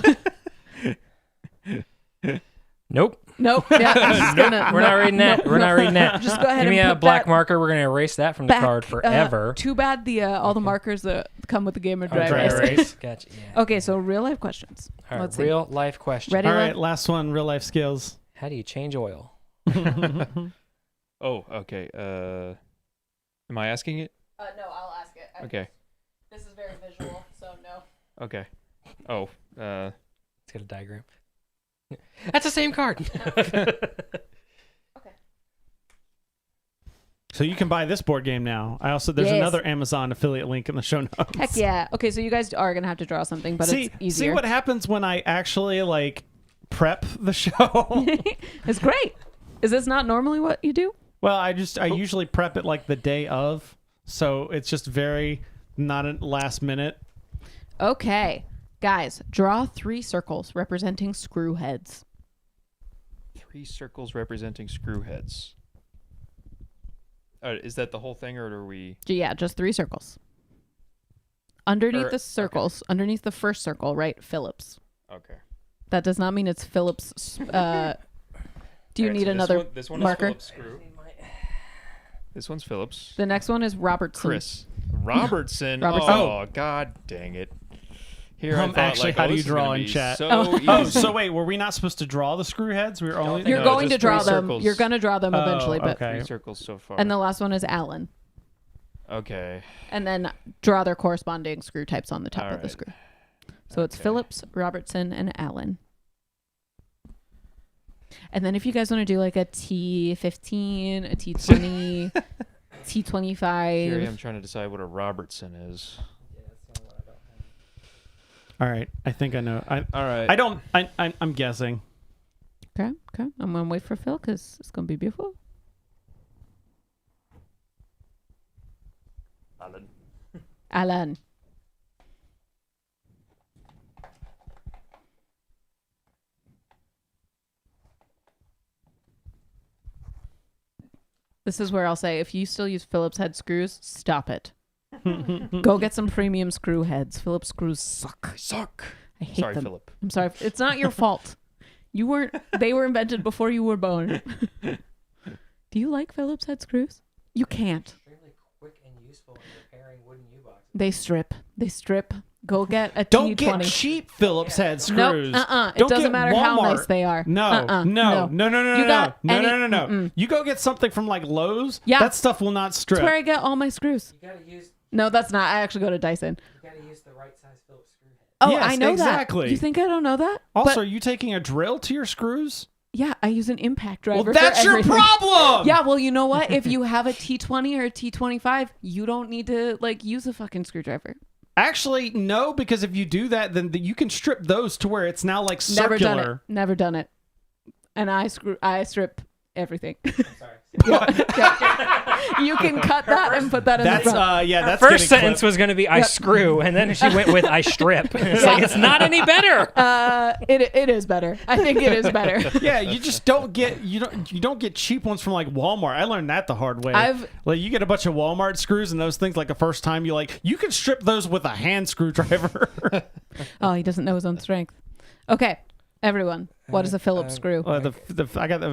Nope. Nope. Yeah, I'm just gonna, We're not reading that. We're not reading that. Just go ahead Give me and a put black that marker. We're gonna erase that from the back, card forever. Too bad the all the markers that come with the game are dry dry erased. erase. Gotcha. Yeah. Okay, so real life questions. All right. Let's see. Real life question. Ready? All Love? right, last one, real life skills. How do you change oil? Oh, okay. Am I asking it? No, I'll ask it. Okay. This is very visual, so no. Okay. Oh, It's got a diagram. That's the same card. So you can buy this board game now. There's Yes. another Amazon affiliate link in the show notes. Heck yeah. Okay, so you guys are gonna have to draw something, but see, it's easier. see what happens when I actually like prep the show. It's great. Is this not normally what you do? Well, I usually prep it like the day of, so it's just very not a last minute. Okay. Guys, draw 3 circles representing screw heads. 3 circles representing screw heads. Is that the whole thing, or are we? Yeah, just 3 circles. Underneath Or- the circles, underneath the first circle, right? Phillips. Okay. That does not mean it's Phillips Do you need another this one marker? Is Phillips screw. This one's Phillips. The next one is Robertson. Chris. Robertson. Robertson. Oh, god dang it. Here I thought, Actually, like, how oh, do you this is draw gonna in be chat? So Oh, easy. so wait, were we not supposed to draw the screw heads? We were only. You're No, going to just draw three them. circles. You're going to draw them eventually, but okay. 3 circles so far. and the last one is Allen. Okay. And then draw their corresponding screw types on the top of the Alright. screw. So it's Okay. Phillips, Robertson, and Allen. And then if you guys want to do like a T15, a T20, Here I T25. am trying to decide what a Robertson is. All right, I think I know. All right. I don't. I'm guessing. Okay. I'm going to wait for Phil because it's going to be beautiful. Allen. This is where I'll say, if you still use Phillips head screws, stop it. Go get some premium screw heads. Phillips screws suck. I hate Sorry, them. Philip. I'm sorry. It's not your fault. You weren't. They were invented before you were born. Do you like Phillips head screws? You can't. Extremely quick and useful in repairing wooden U-boxes. They strip. Go get a Don't T20. get cheap Phillips head Nope. screws. It Don't doesn't get matter how Walmart. nice they are. No, no. You got any- No. You go get something from like Lowe's. Yeah. That stuff will not strip. That's where I get all my screws. You gotta use No, that's not. I actually go to Dyson. the right size Phillips screw head. Oh, Yes, I know exactly. that. You think I don't know that? Also, But, are you taking a drill to your screws? yeah, I use an impact driver. Well, that's for your everything. problem. Yeah, well, you know what? If you have a T20 or a T25, you don't need to like use a fucking screwdriver. Actually, no, because if you do that, then you can strip those to where it's now like Never done it. circular. Never done it. And I strip everything. Sorry. You can cut that and put that in That's the front. that's First getting sentence clipped. was going to be I screw, and then she went with I strip. It's like it's not any better. It is better. I think it is better. Yeah, you just don't get you don't get cheap ones from like Walmart. I learned that the hard way. I've- like you get a bunch of Walmart screws and those things like the first time you can strip those with a hand screwdriver. Oh, he doesn't know his own strength. Okay, everyone, what is a Phillips screw? I got the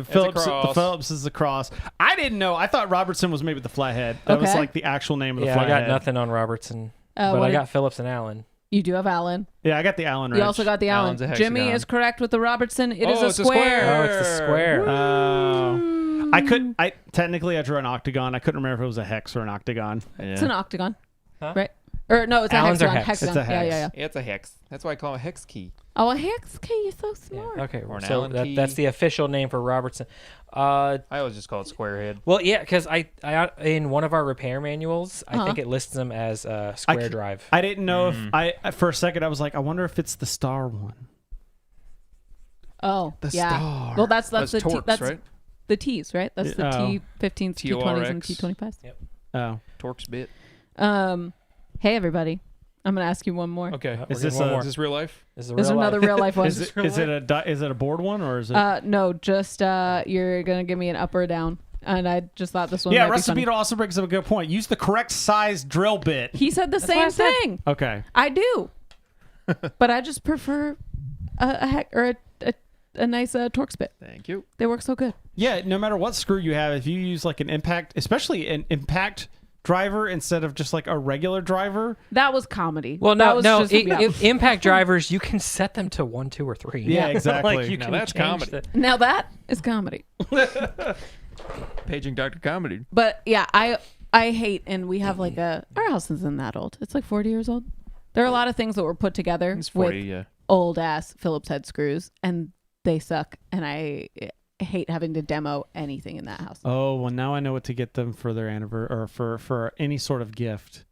Phillips. The cross. Phillips is the cross. I didn't know. I thought Robertson was maybe the flathead. That was Okay. like the actual name of the Yeah, I flathead. got nothing on Robertson, What but I did- got Phillips and Allen. You do have Allen. Yeah, I got the Allen wrench. You also got the Allen. Allen's a Jimmy hexagon. is correct with the Robertson. It is Oh, a it's a square. square. Oh, it's the square. Oh. I couldn't. I technically I drew an octagon. I couldn't remember if it was a hex or an octagon. It's an octagon, Huh? right? Or no, it's a Allen's are hexagon. hex. Hexagon. It's a Yeah, hex. yeah, yeah. Yeah, it's a hex. That's why I call it a hex key. Oh, a hex. Okay, you're so smart. Okay, Or an so Allen key. that's the official name for Robertson. I always just call it squarehead. Well, yeah, because I in one of our repair manuals, I Uh-huh. think it lists them as square c- drive. I didn't know if for a second I was like, I wonder if it's the star one. Oh, The yeah. star. Well, that's That's the Torx, that's right? the T's, right? That's the Oh. T15s, T20s, and TORX. T25s. Oh, Torx bit. Hey everybody, I'm gonna ask you one more. Okay. We're Is getting this one a- more. Is this real life? This is a There's real another life. real life one. is it a board one or is it? No, just you're gonna give me an up or a down, and I just thought this one. yeah, might be funny. Recipe also brings up a good point. Use the correct size drill bit. He said the what I same said. thing. Okay. I do, but I just prefer a heck or a nice Torx bit. Thank you. They work so good. Yeah, no matter what screw you have, if you use like an impact, especially an impact driver instead of just like a regular driver. That was comedy. Well, That no, was no. just- yeah. Impact drivers, you can set them to 1, 2, or 3. Yeah, exactly. Like you Now can that's change comedy. the- Now that is comedy. Paging Dr. Comedy. But yeah, I hate, and we have like our house isn't that old. It's like 40 years old. There are a lot of things that were put together It's 40, with yeah. old ass Phillips head screws, and they suck. And I hate having to demo anything in that house. Oh, well, now I know what to get them for their anniversary or for any sort of gift.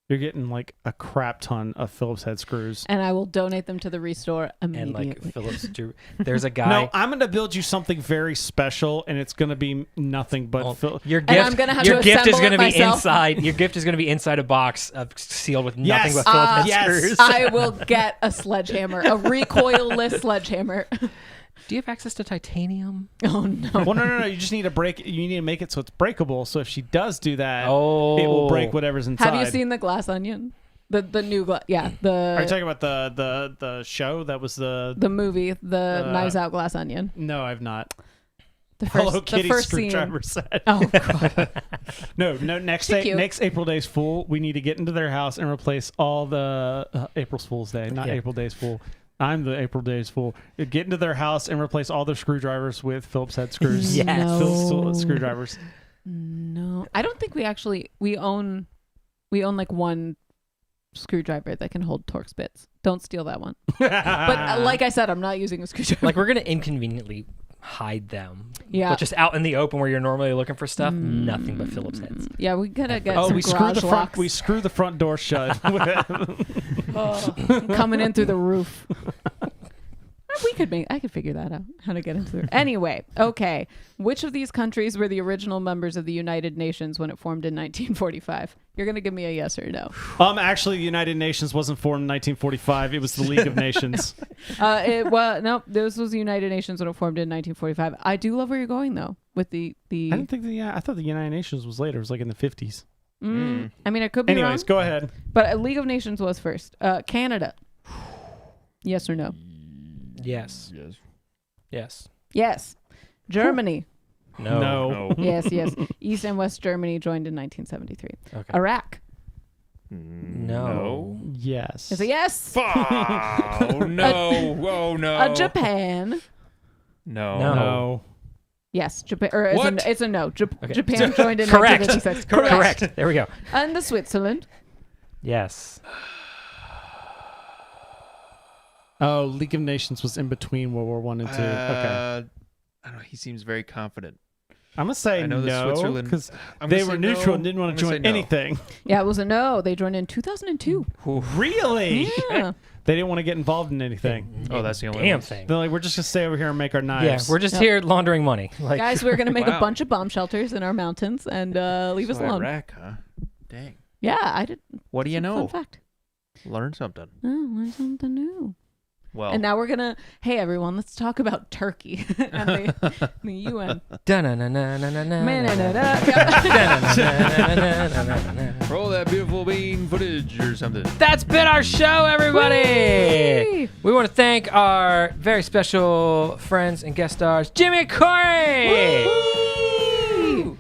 You're getting like a crap ton of Phillips head screws. And I will donate them to the restore And immediately. like Phillips drew. There's a guy. No, I'm going to build you something very special, and it's going to be nothing but Your And gift. I'm gonna have your to gift is assemble going to it be myself. inside. Your gift is going to be inside a box sealed with Yes. nothing but Phillips head yes. screws. I will get a sledgehammer, a recoilless sledgehammer. Do you have access to titanium? Oh no! Well, no. You just need to break. You need to make it so it's breakable. So if she does do that, Oh, it will break whatever's inside. Have you seen the glass onion? The new glass? Yeah, Are you talking about the show that was the? the movie, the Knives Out Glass Onion. No, I've not. Hello Kitty first scene. screwdriver set. Oh god. No. Next She's cute. next April Day's Fool, we need to get into their house and replace all the April's Fool's Day, not Yeah. April Day's Fool. I'm the April Day's Fool. Get into their house and replace all their screwdrivers with Phillips head screws. Yes. Phillips screwdrivers. No, I don't think we own like one screwdriver that can hold Torx bits. Don't steal that one. But like I said, I'm not using a screwdriver. Like we're gonna inconveniently hide them. Yeah. But just out in the open where you're normally looking for stuff, nothing but Phillips heads. Yeah, we gotta get Oh, some we screw garage the front. locks. We screw the front door shut. Coming in through the roof. I could figure that out, how to get into there. Anyway, okay. Which of these countries were the original members of the United Nations when it formed in 1945? You're going to give me a yes or no. Actually, the United Nations wasn't formed in 1945. It was the League of Nations. Nope, this was the United Nations when it formed in 1945. I do love where you're going, though, with the... I didn't think I thought the United Nations was later. It was like in the 50s. I mean, I could be Anyways, wrong. go ahead. But League of Nations was first. Canada. Yes or no? Yes. Yes. Yes. Germany. No. Yes. East and West Germany joined in 1973. Okay. Iraq. No. Yes. Is a yes. Oh no! Oh no! Japan. No. No. Yes, Japan. Or What? it's a no. Okay. Japan joined in Correct. 1956. Correct. There we go. And the Switzerland. Yes. Oh, League of Nations was in between World War One and Two. Okay. I don't know. He seems very confident. I'm gonna say I know that no Switzerland- because I'm they gonna were say neutral no. and didn't want I'm to gonna join say no. anything. Yeah, it was a no. They joined in 2002. Really? Yeah. They didn't want to get involved in anything. Oh, that's the only Damn one. thing. They're like, we're just gonna stay over here and make our Yeah, knives. we're just Yep. here laundering money. Like, Guys, we're going to make a Wow. bunch of bomb shelters in our mountains and leave us So alone. Iraq, huh? Dang. Yeah, I did. What do you Fun know? fact. Learn something. Oh, learn something new. Well, And now we're going to, hey, everyone, let's talk about Turkey and the UN. roll that beautiful bean footage or something. That's been our show, everybody. Whee! We want to thank our very special friends and guest stars, Jimmy and Cory. Woo!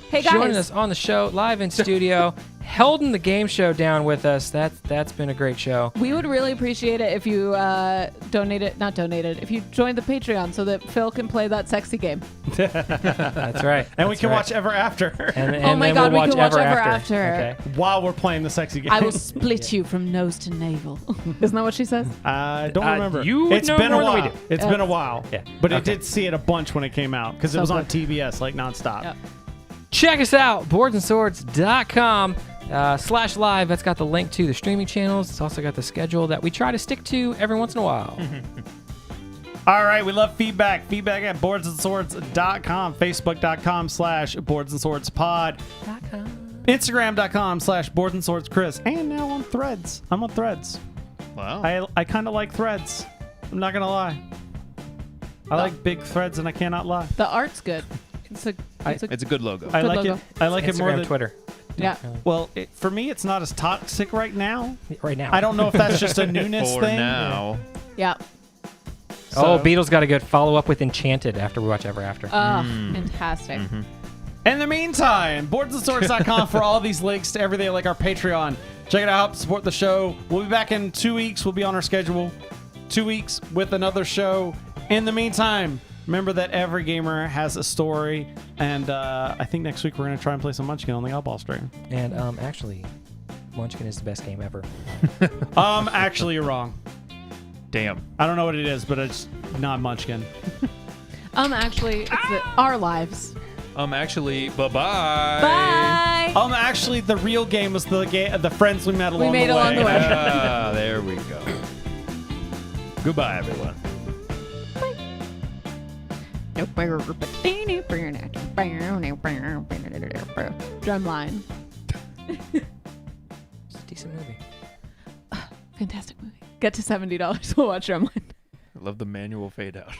Hey, guys. Joining us on the show, live in studio, holding the game show down with us. That's been a great show. We would really appreciate it if you if you joined the Patreon so that Phil can play that sexy game. That's right. and we That's can right. watch Ever After And Oh my then God, we'll we can watch Ever After. Okay. while we're playing the sexy game. I will split you from nose to navel. Isn't that what she says? I don't remember. you would It's know been a more than we while. do. It's been a while. Yeah. But I Okay. did see it a bunch when it came out because it So was on good. TBS like nonstop. Yep. Check us out, boardsandswords.com /live. That's got the link to the streaming channels. It's also got the schedule that we try to stick to every once in a while. All right, we love feedback. Feedback at boardsandswords.com, facebook.com/boardsandswordspod, instagram.com/boardsandswordschris, and now on Threads. I'm on Threads. Wow. I kind of like Threads. I'm not going to lie. I like big threads, and I cannot lie. The art's good. It's a It's a good logo. I Good like logo. it. I like it more Instagram, than Twitter. yeah. Well, for me, it's not as toxic right now. Right now. I don't know if that's just a newness For thing. now. Yeah. Oh, So- Beatles got a good follow up with Enchanted after we watch Ever After. Fantastic. In the meantime, boardsandswords.com for all these links to everything like our Patreon. Check it out, help support the show. We'll be back in 2 weeks. We'll be on our schedule. 2 weeks with another show. In the meantime, remember that every gamer has a story. And I think next week we're going to try and play some Munchkin on the Oddball stream. And actually, Munchkin is the best game ever. Actually, you're wrong. Damn. I don't know what it is, but it's not Munchkin. Actually, it's our lives. Actually, bye-bye. Bye. Actually, the real game was the friends we met along made the way. along the way. Ah, there we go. Goodbye, everyone. Drumline. It's a decent movie. Fantastic movie. Get to $70. We'll watch Drumline. I love the manual fade out.